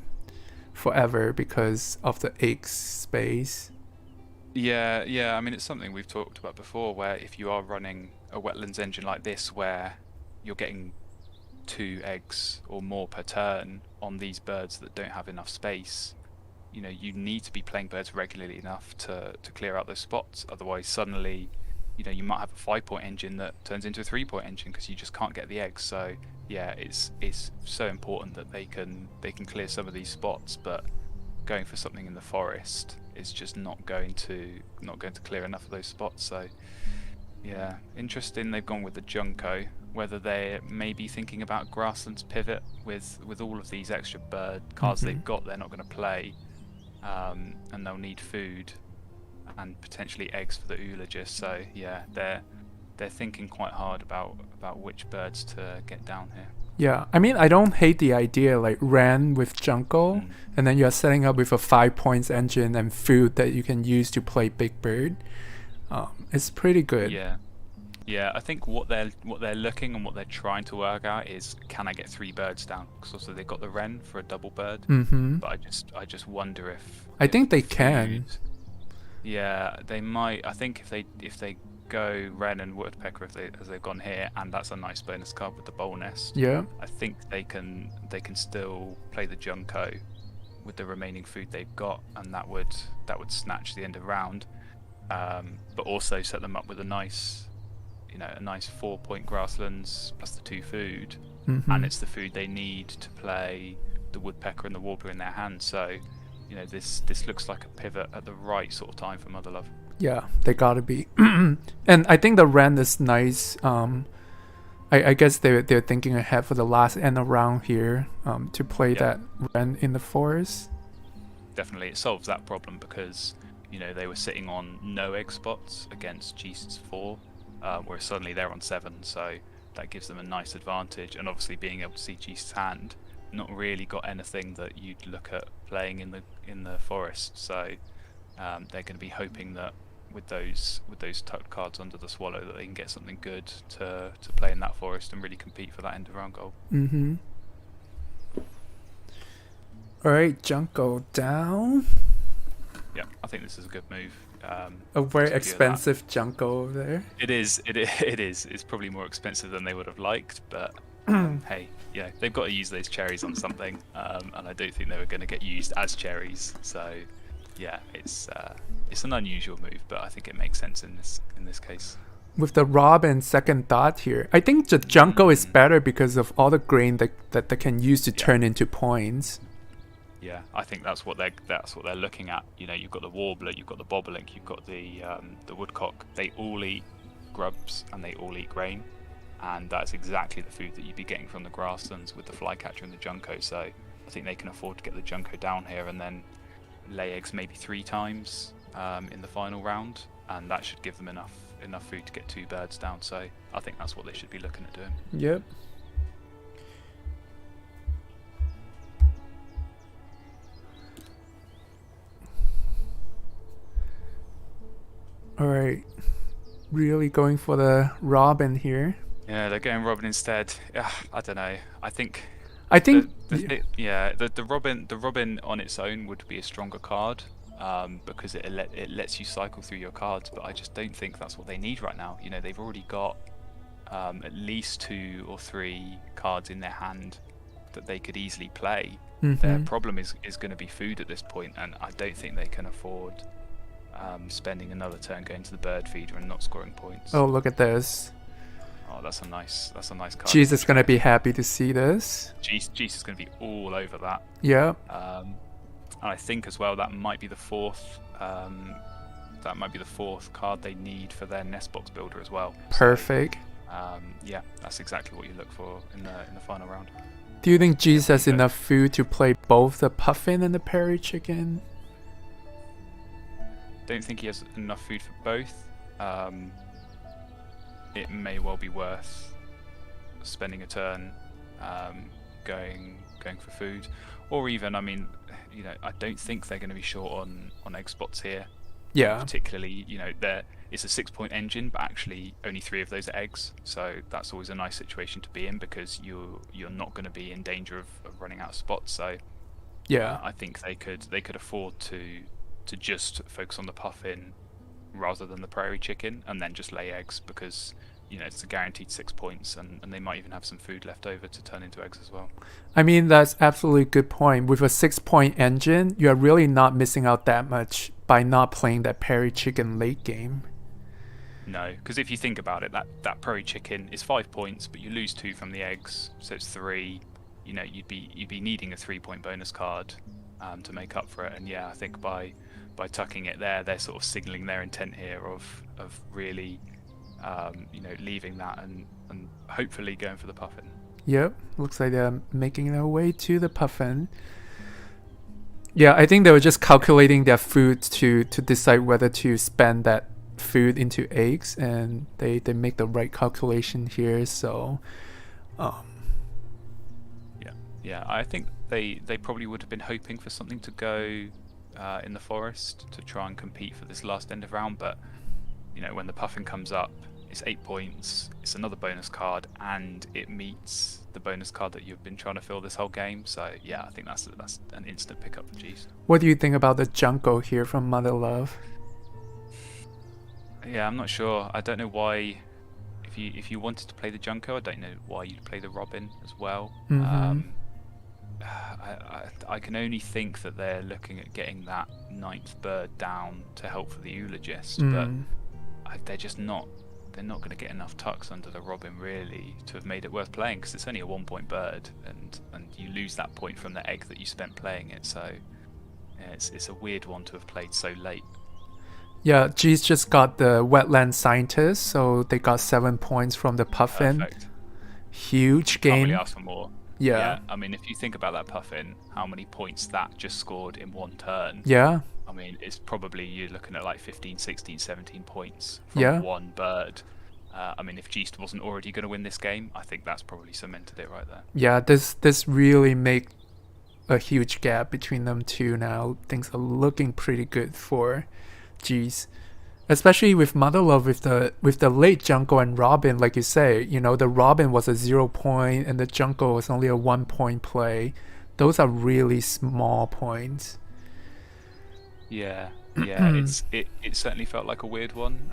forever because of the egg space. Yeah. I mean, it's something we've talked about before, where if you are running a wetlands engine like this, where you're getting 2 eggs or more per turn on these birds that don't have enough space, you know, you need to be playing birds regularly enough to clear out those spots. Otherwise, suddenly, you know, you might have a 5-point engine that turns into a 3-point engine because you just can't get the eggs. So yeah, it's so important that they can clear some of these spots, but going for something in the forest is just not going to clear enough of those spots. So yeah, interesting. They've gone with the Junco. Whether they may be thinking about Grassland's pivot with all of these extra bird cards they've got, they're not going to play. And they'll need food and potentially eggs for the oologist. So yeah, they're thinking quite hard about which birds to get down here. Yeah, I mean, I don't hate the idea, like Ran with Jungle, and then you're setting up with a 5 points engine and food that you can use to play Big Bird. It's pretty good. Yeah, I think what they're looking and what they're trying to work out is, can I get 3 birds down? Because also they've got the Wren for a double bird. But I just wonder if I think they can. Yeah, they might. I think if they go Wren and Woodpecker as they've gone here, and that's a nice bonus card with the Bowl Nest. Yeah. I think they can still play the Junco with the remaining food they've got, and that would snatch the end of round. But also set them up with a nice 4-point grasslands plus the 2 food, and it's the food they need to play the Woodpecker and the Warbler in their hand. So, you know, this looks like a pivot at the right sort of time for Motherlove. Yeah, they gotta be. And I think the Wren is nice. I guess they're thinking ahead for the last end of round here to play that Wren in the forest. Definitely, it solves that problem because, you know, they were sitting on no egg spots against Geest's 4, whereas suddenly they're on 7, so that gives them a nice advantage. And obviously, being able to see Geest's hand, not really got anything that you'd look at playing in the forest. So they're going to be hoping that with those tucked cards under the Swallow, that they can get something good to play in that forest and really compete for that end of round goal. All right, Junco down. Yeah, I think this is a good move. A very expensive Junco over there. It is. It's probably more expensive than they would have liked, but hey, yeah, they've got to use those cherries on something, and I don't think they were going to get used as cherries. So yeah, it's an unusual move, but I think it makes sense in this case. With the Rob and second thought here, I think the Junco is better because of all the grain that they can use to turn into points. Yeah, I think that's what they're looking at. You know, you've got the Warbler, you've got the Bobolink, you've got the Woodcock. They all eat grubs and they all eat grain, and that's exactly the food that you'd be getting from the grasslands with the Flycatcher and the Junco. So I think they can afford to get the Junco down here and then lay eggs maybe 3 times in the final round, and that should give them enough food to get 2 birds down. So I think that's what they should be looking at doing. Yep. All right, really going for the Robin here. Yeah, they're going Robin instead. I don't know. I think the Robin on its own would be a stronger card because it lets you cycle through your cards. But I just don't think that's what they need right now. You know, they've already got at least 2 or 3 cards in their hand that they could easily play. Their problem is going to be food at this point, and I don't think they can afford spending another turn going to the bird feeder and not scoring points. Oh, look at this. Oh, that's a nice card. Jeez is gonna be happy to see this. Jeez is gonna be all over that. Yeah. And I think as well that might be the 4th. That might be the 4th card they need for their nest box builder as well. Perfect. So, yeah, that's exactly what you look for in the final round. Do you think Jeez has pretty good. enough food to play both the puffin and the Perry chicken? Don't think he has enough food for both. It may well be worth spending a turn going for food, or even, I mean, you know, I don't think they're going to be short on egg spots here. Yeah. Particularly, you know, it's a 6-point engine, but actually only 3 of those are eggs, so that's always a nice situation to be in because you're not going to be in danger of running out of spots. So Yeah. I think they could afford to just focus on the puffin rather than the prairie chicken, and then just lay eggs because, you know, it's a guaranteed 6 points, and they might even have some food left over to turn into eggs as well. I mean, that's absolutely a good point. With a 6-point engine, you're really not missing out that much by not playing that Perry chicken late game. No, because if you think about it, that prairie chicken is 5 points, but you lose 2 from the eggs, so it's 3. You know, you'd be needing a 3-point bonus card to make up for it. And yeah, I think by tucking it there, they're sort of signalling their intent here of really, you know, leaving that and hopefully going for the puffin. Yep, looks like they're making their way to the puffin. Yeah, I think they were just calculating their food to decide whether to spend that food into eggs, and they make the right calculation here. So, Yeah, I think they probably would have been hoping for something to go in the forest to try and compete for this last end of round, but you know, when the puffin comes up, it's 8 points, it's another bonus card, and it meets the bonus card that you've been trying to fill this whole game. So yeah, I think that's an instant pickup for G's. what do you think about the Junko here from Mother Love? Yeah, I'm not sure. I don't know why. If you wanted to play the Junko, I don't know why you'd play the Robin as well. I can only think that they're looking at getting that 9th bird down to help for the Eulogist, but they're just not. They're not going to get enough tucks under the Robin really to have made it worth playing, because it's only a 1-point bird, and you lose that point from the egg that you spent playing it. So yeah, it's a weird one to have played so late. Yeah, G's just got the Wetland Scientist, so they got 7 points from the puffin. Perfect. Huge Can't really game. ask for more. Yeah. I mean, if you think about that puffin, how many points that just scored in one turn. Yeah. I mean, it's probably, you're looking at like 15, 16, 17 points from one bird. I mean, if Geest wasn't already going to win this game, I think that's probably cemented it right there. Yeah, this really make a huge gap between them two now. Things are looking pretty good for G's. Especially with Mother Love, with the late Junko and Robin, like you say, you know, the Robin was a 0 point and the Junko was only a 1-point play. Those are really small points. Yeah, it certainly felt like a weird one.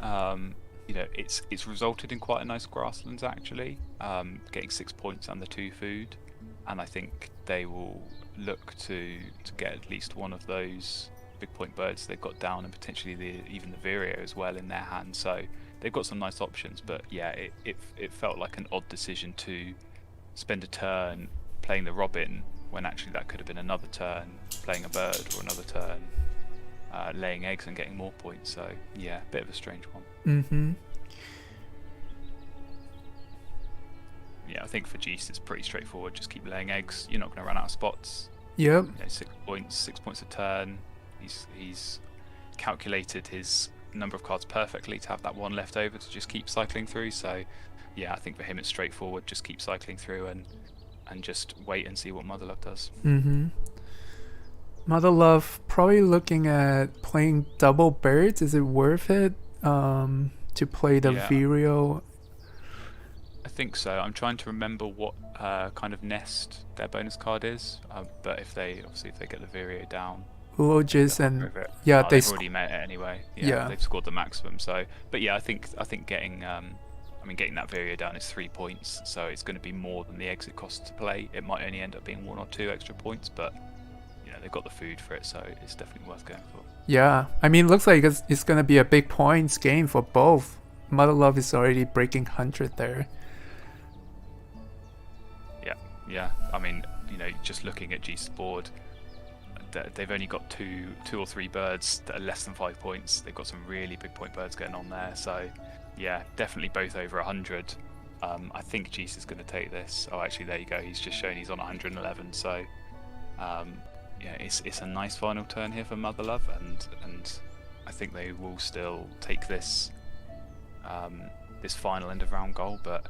You know, it's resulted in quite a nice grasslands actually, getting 6 points and the 2 food, and I think they will look to get at least one of those big point birds they've got down, and potentially even the Vireo as well in their hands. So they've got some nice options, but yeah, it felt like an odd decision to spend a turn playing the Robin when actually that could have been another turn playing a bird, or another turn laying eggs and getting more points. So yeah, bit of a strange one. Yeah, I think for Geest it's pretty straightforward. Just keep laying eggs. You're not going to run out of spots. Yep. You know, 6 points a turn. He's calculated his number of cards perfectly to have that one left over to just keep cycling through. So yeah, I think for him it's straightforward. Just keep cycling through and just wait and see what Mother Love does. Mother Love probably looking at playing double birds. Is it worth it to play the Vireo? I think so. I'm trying to remember what kind of nest their bonus card is, but if they get the Vireo down, Logis and they've already met it anyway. Yeah, they've scored the maximum. So, but yeah, I think getting getting that Vireo down is 3 points, so it's going to be more than the exit cost to play. It might only end up being 1 or 2 extra points, but you know, they've got the food for it, so it's definitely worth going for. Yeah, I mean, looks like it's going to be a big points game for both. Mother Love is already breaking 100 there. Yeah. I mean, you know, just looking at G's board, they've only got two or three birds that are less than 5 points. They've got some really big point birds going on there. So, yeah, definitely both over 100. I think Jeese is going to take this. Oh, actually, there you go. He's just shown he's on 111. So, yeah, it's a nice final turn here for Motherlove, and I think they will still take this this final end of round goal. But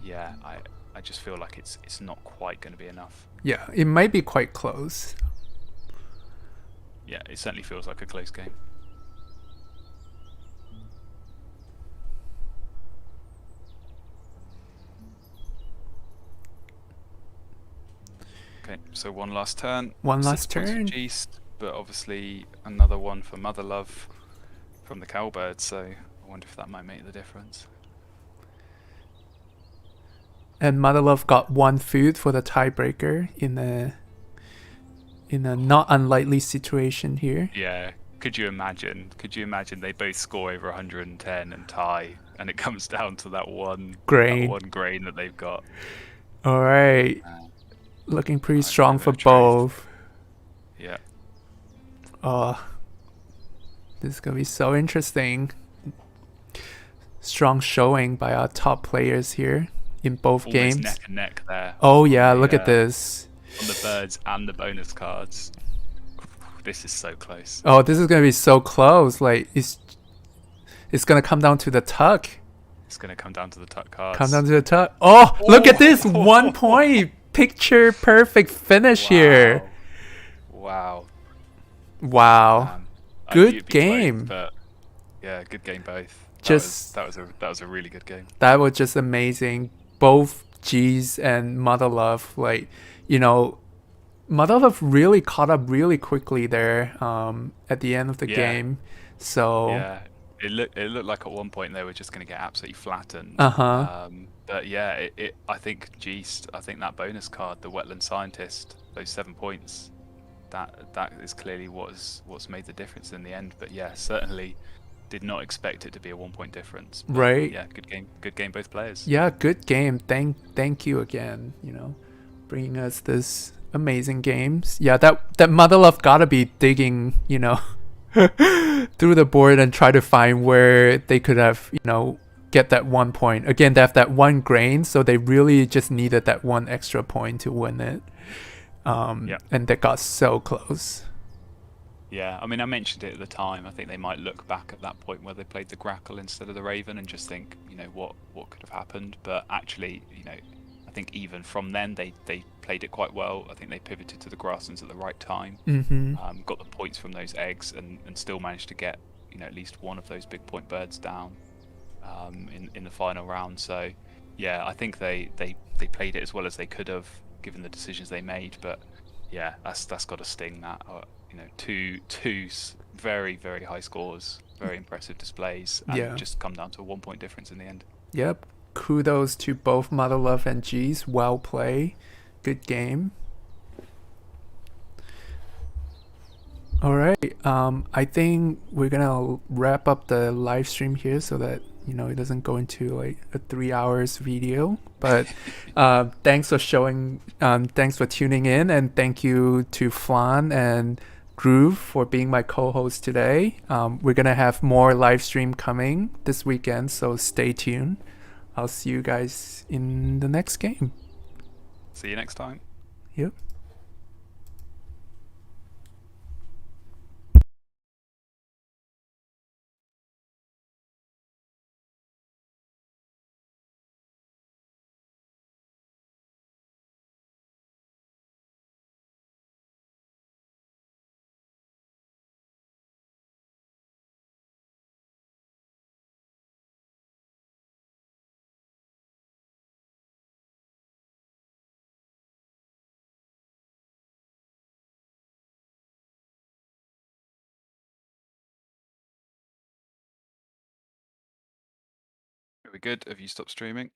yeah, I just feel like it's not quite going to be enough. Yeah, it might be quite close. Yeah, it certainly feels like a close game. Okay, so one last turn. One 6 last points turn. for Geest, but obviously another one for Motherlove from the Cowbird, so I wonder if that might make the difference. And Motherlove got 1 food for the tiebreaker in a not unlikely situation here. Yeah, could you imagine? Could you imagine they both score over 110 and tie, and it comes down to that one grain that they've got? All right. Looking pretty strong for both. Yeah. Oh, this is gonna be so interesting. Strong showing by our top players here in both games. Neck and neck there. Oh yeah, look at this. On the birds and the bonus cards. This is so close. Oh, this is gonna be so close. Like it's gonna come down to the tuck. It's gonna come down to the tuck cards. Come down to the tuck. Oh, look at this 1 point. Picture perfect finish here. Wow. Good game. Both, but yeah, good game both. That was a really good game. That was just amazing. Both G's and Motherlove, like, you know, Motherlove really caught up really quickly there at the end of the game. So yeah, it looked like at one point they were just going to get absolutely flattened. But yeah, I think Geest, I think that bonus card, the Wetland Scientist, those 7 points, that is clearly what's made the difference in the end. But yeah, certainly did not expect it to be a 1 point difference. But right. Yeah, good game both players. Yeah, good game. Thank you again, bringing us this amazing games. Yeah, that Motherlove gotta be digging, through the board and try to find where they could have, get that 1 point. Again, they have that 1 grain, so they really just needed that 1 extra point to win it. And they got so close. Yeah, I mean, I mentioned it at the time. I think they might look back at that point where they played the Grackle instead of the Raven and just think, what could have happened. But actually, I think even from then they played it quite well. I think they pivoted to the Grasslands at the right time, got the points from those eggs, and still managed to get at least one of those big point birds down in the final round. So yeah, I think they played it as well as they could have given the decisions they made. But yeah, that's got to sting. That two very, very high scores, very impressive displays, and just come down to a 1 point difference in the end. Yep. Kudos to both Motherlove and G's. Well played. Good game. All right. I think we're gonna wrap up the live stream here so that it doesn't go into like a 3 hours video. But thanks for showing. Thanks for tuning in, and thank you to Flan and Groove for being my co-host today. We're gonna have more live stream coming this weekend, so stay tuned. I'll see you guys in the next game. See you next time. Yep. Are we good? Have you stopped streaming?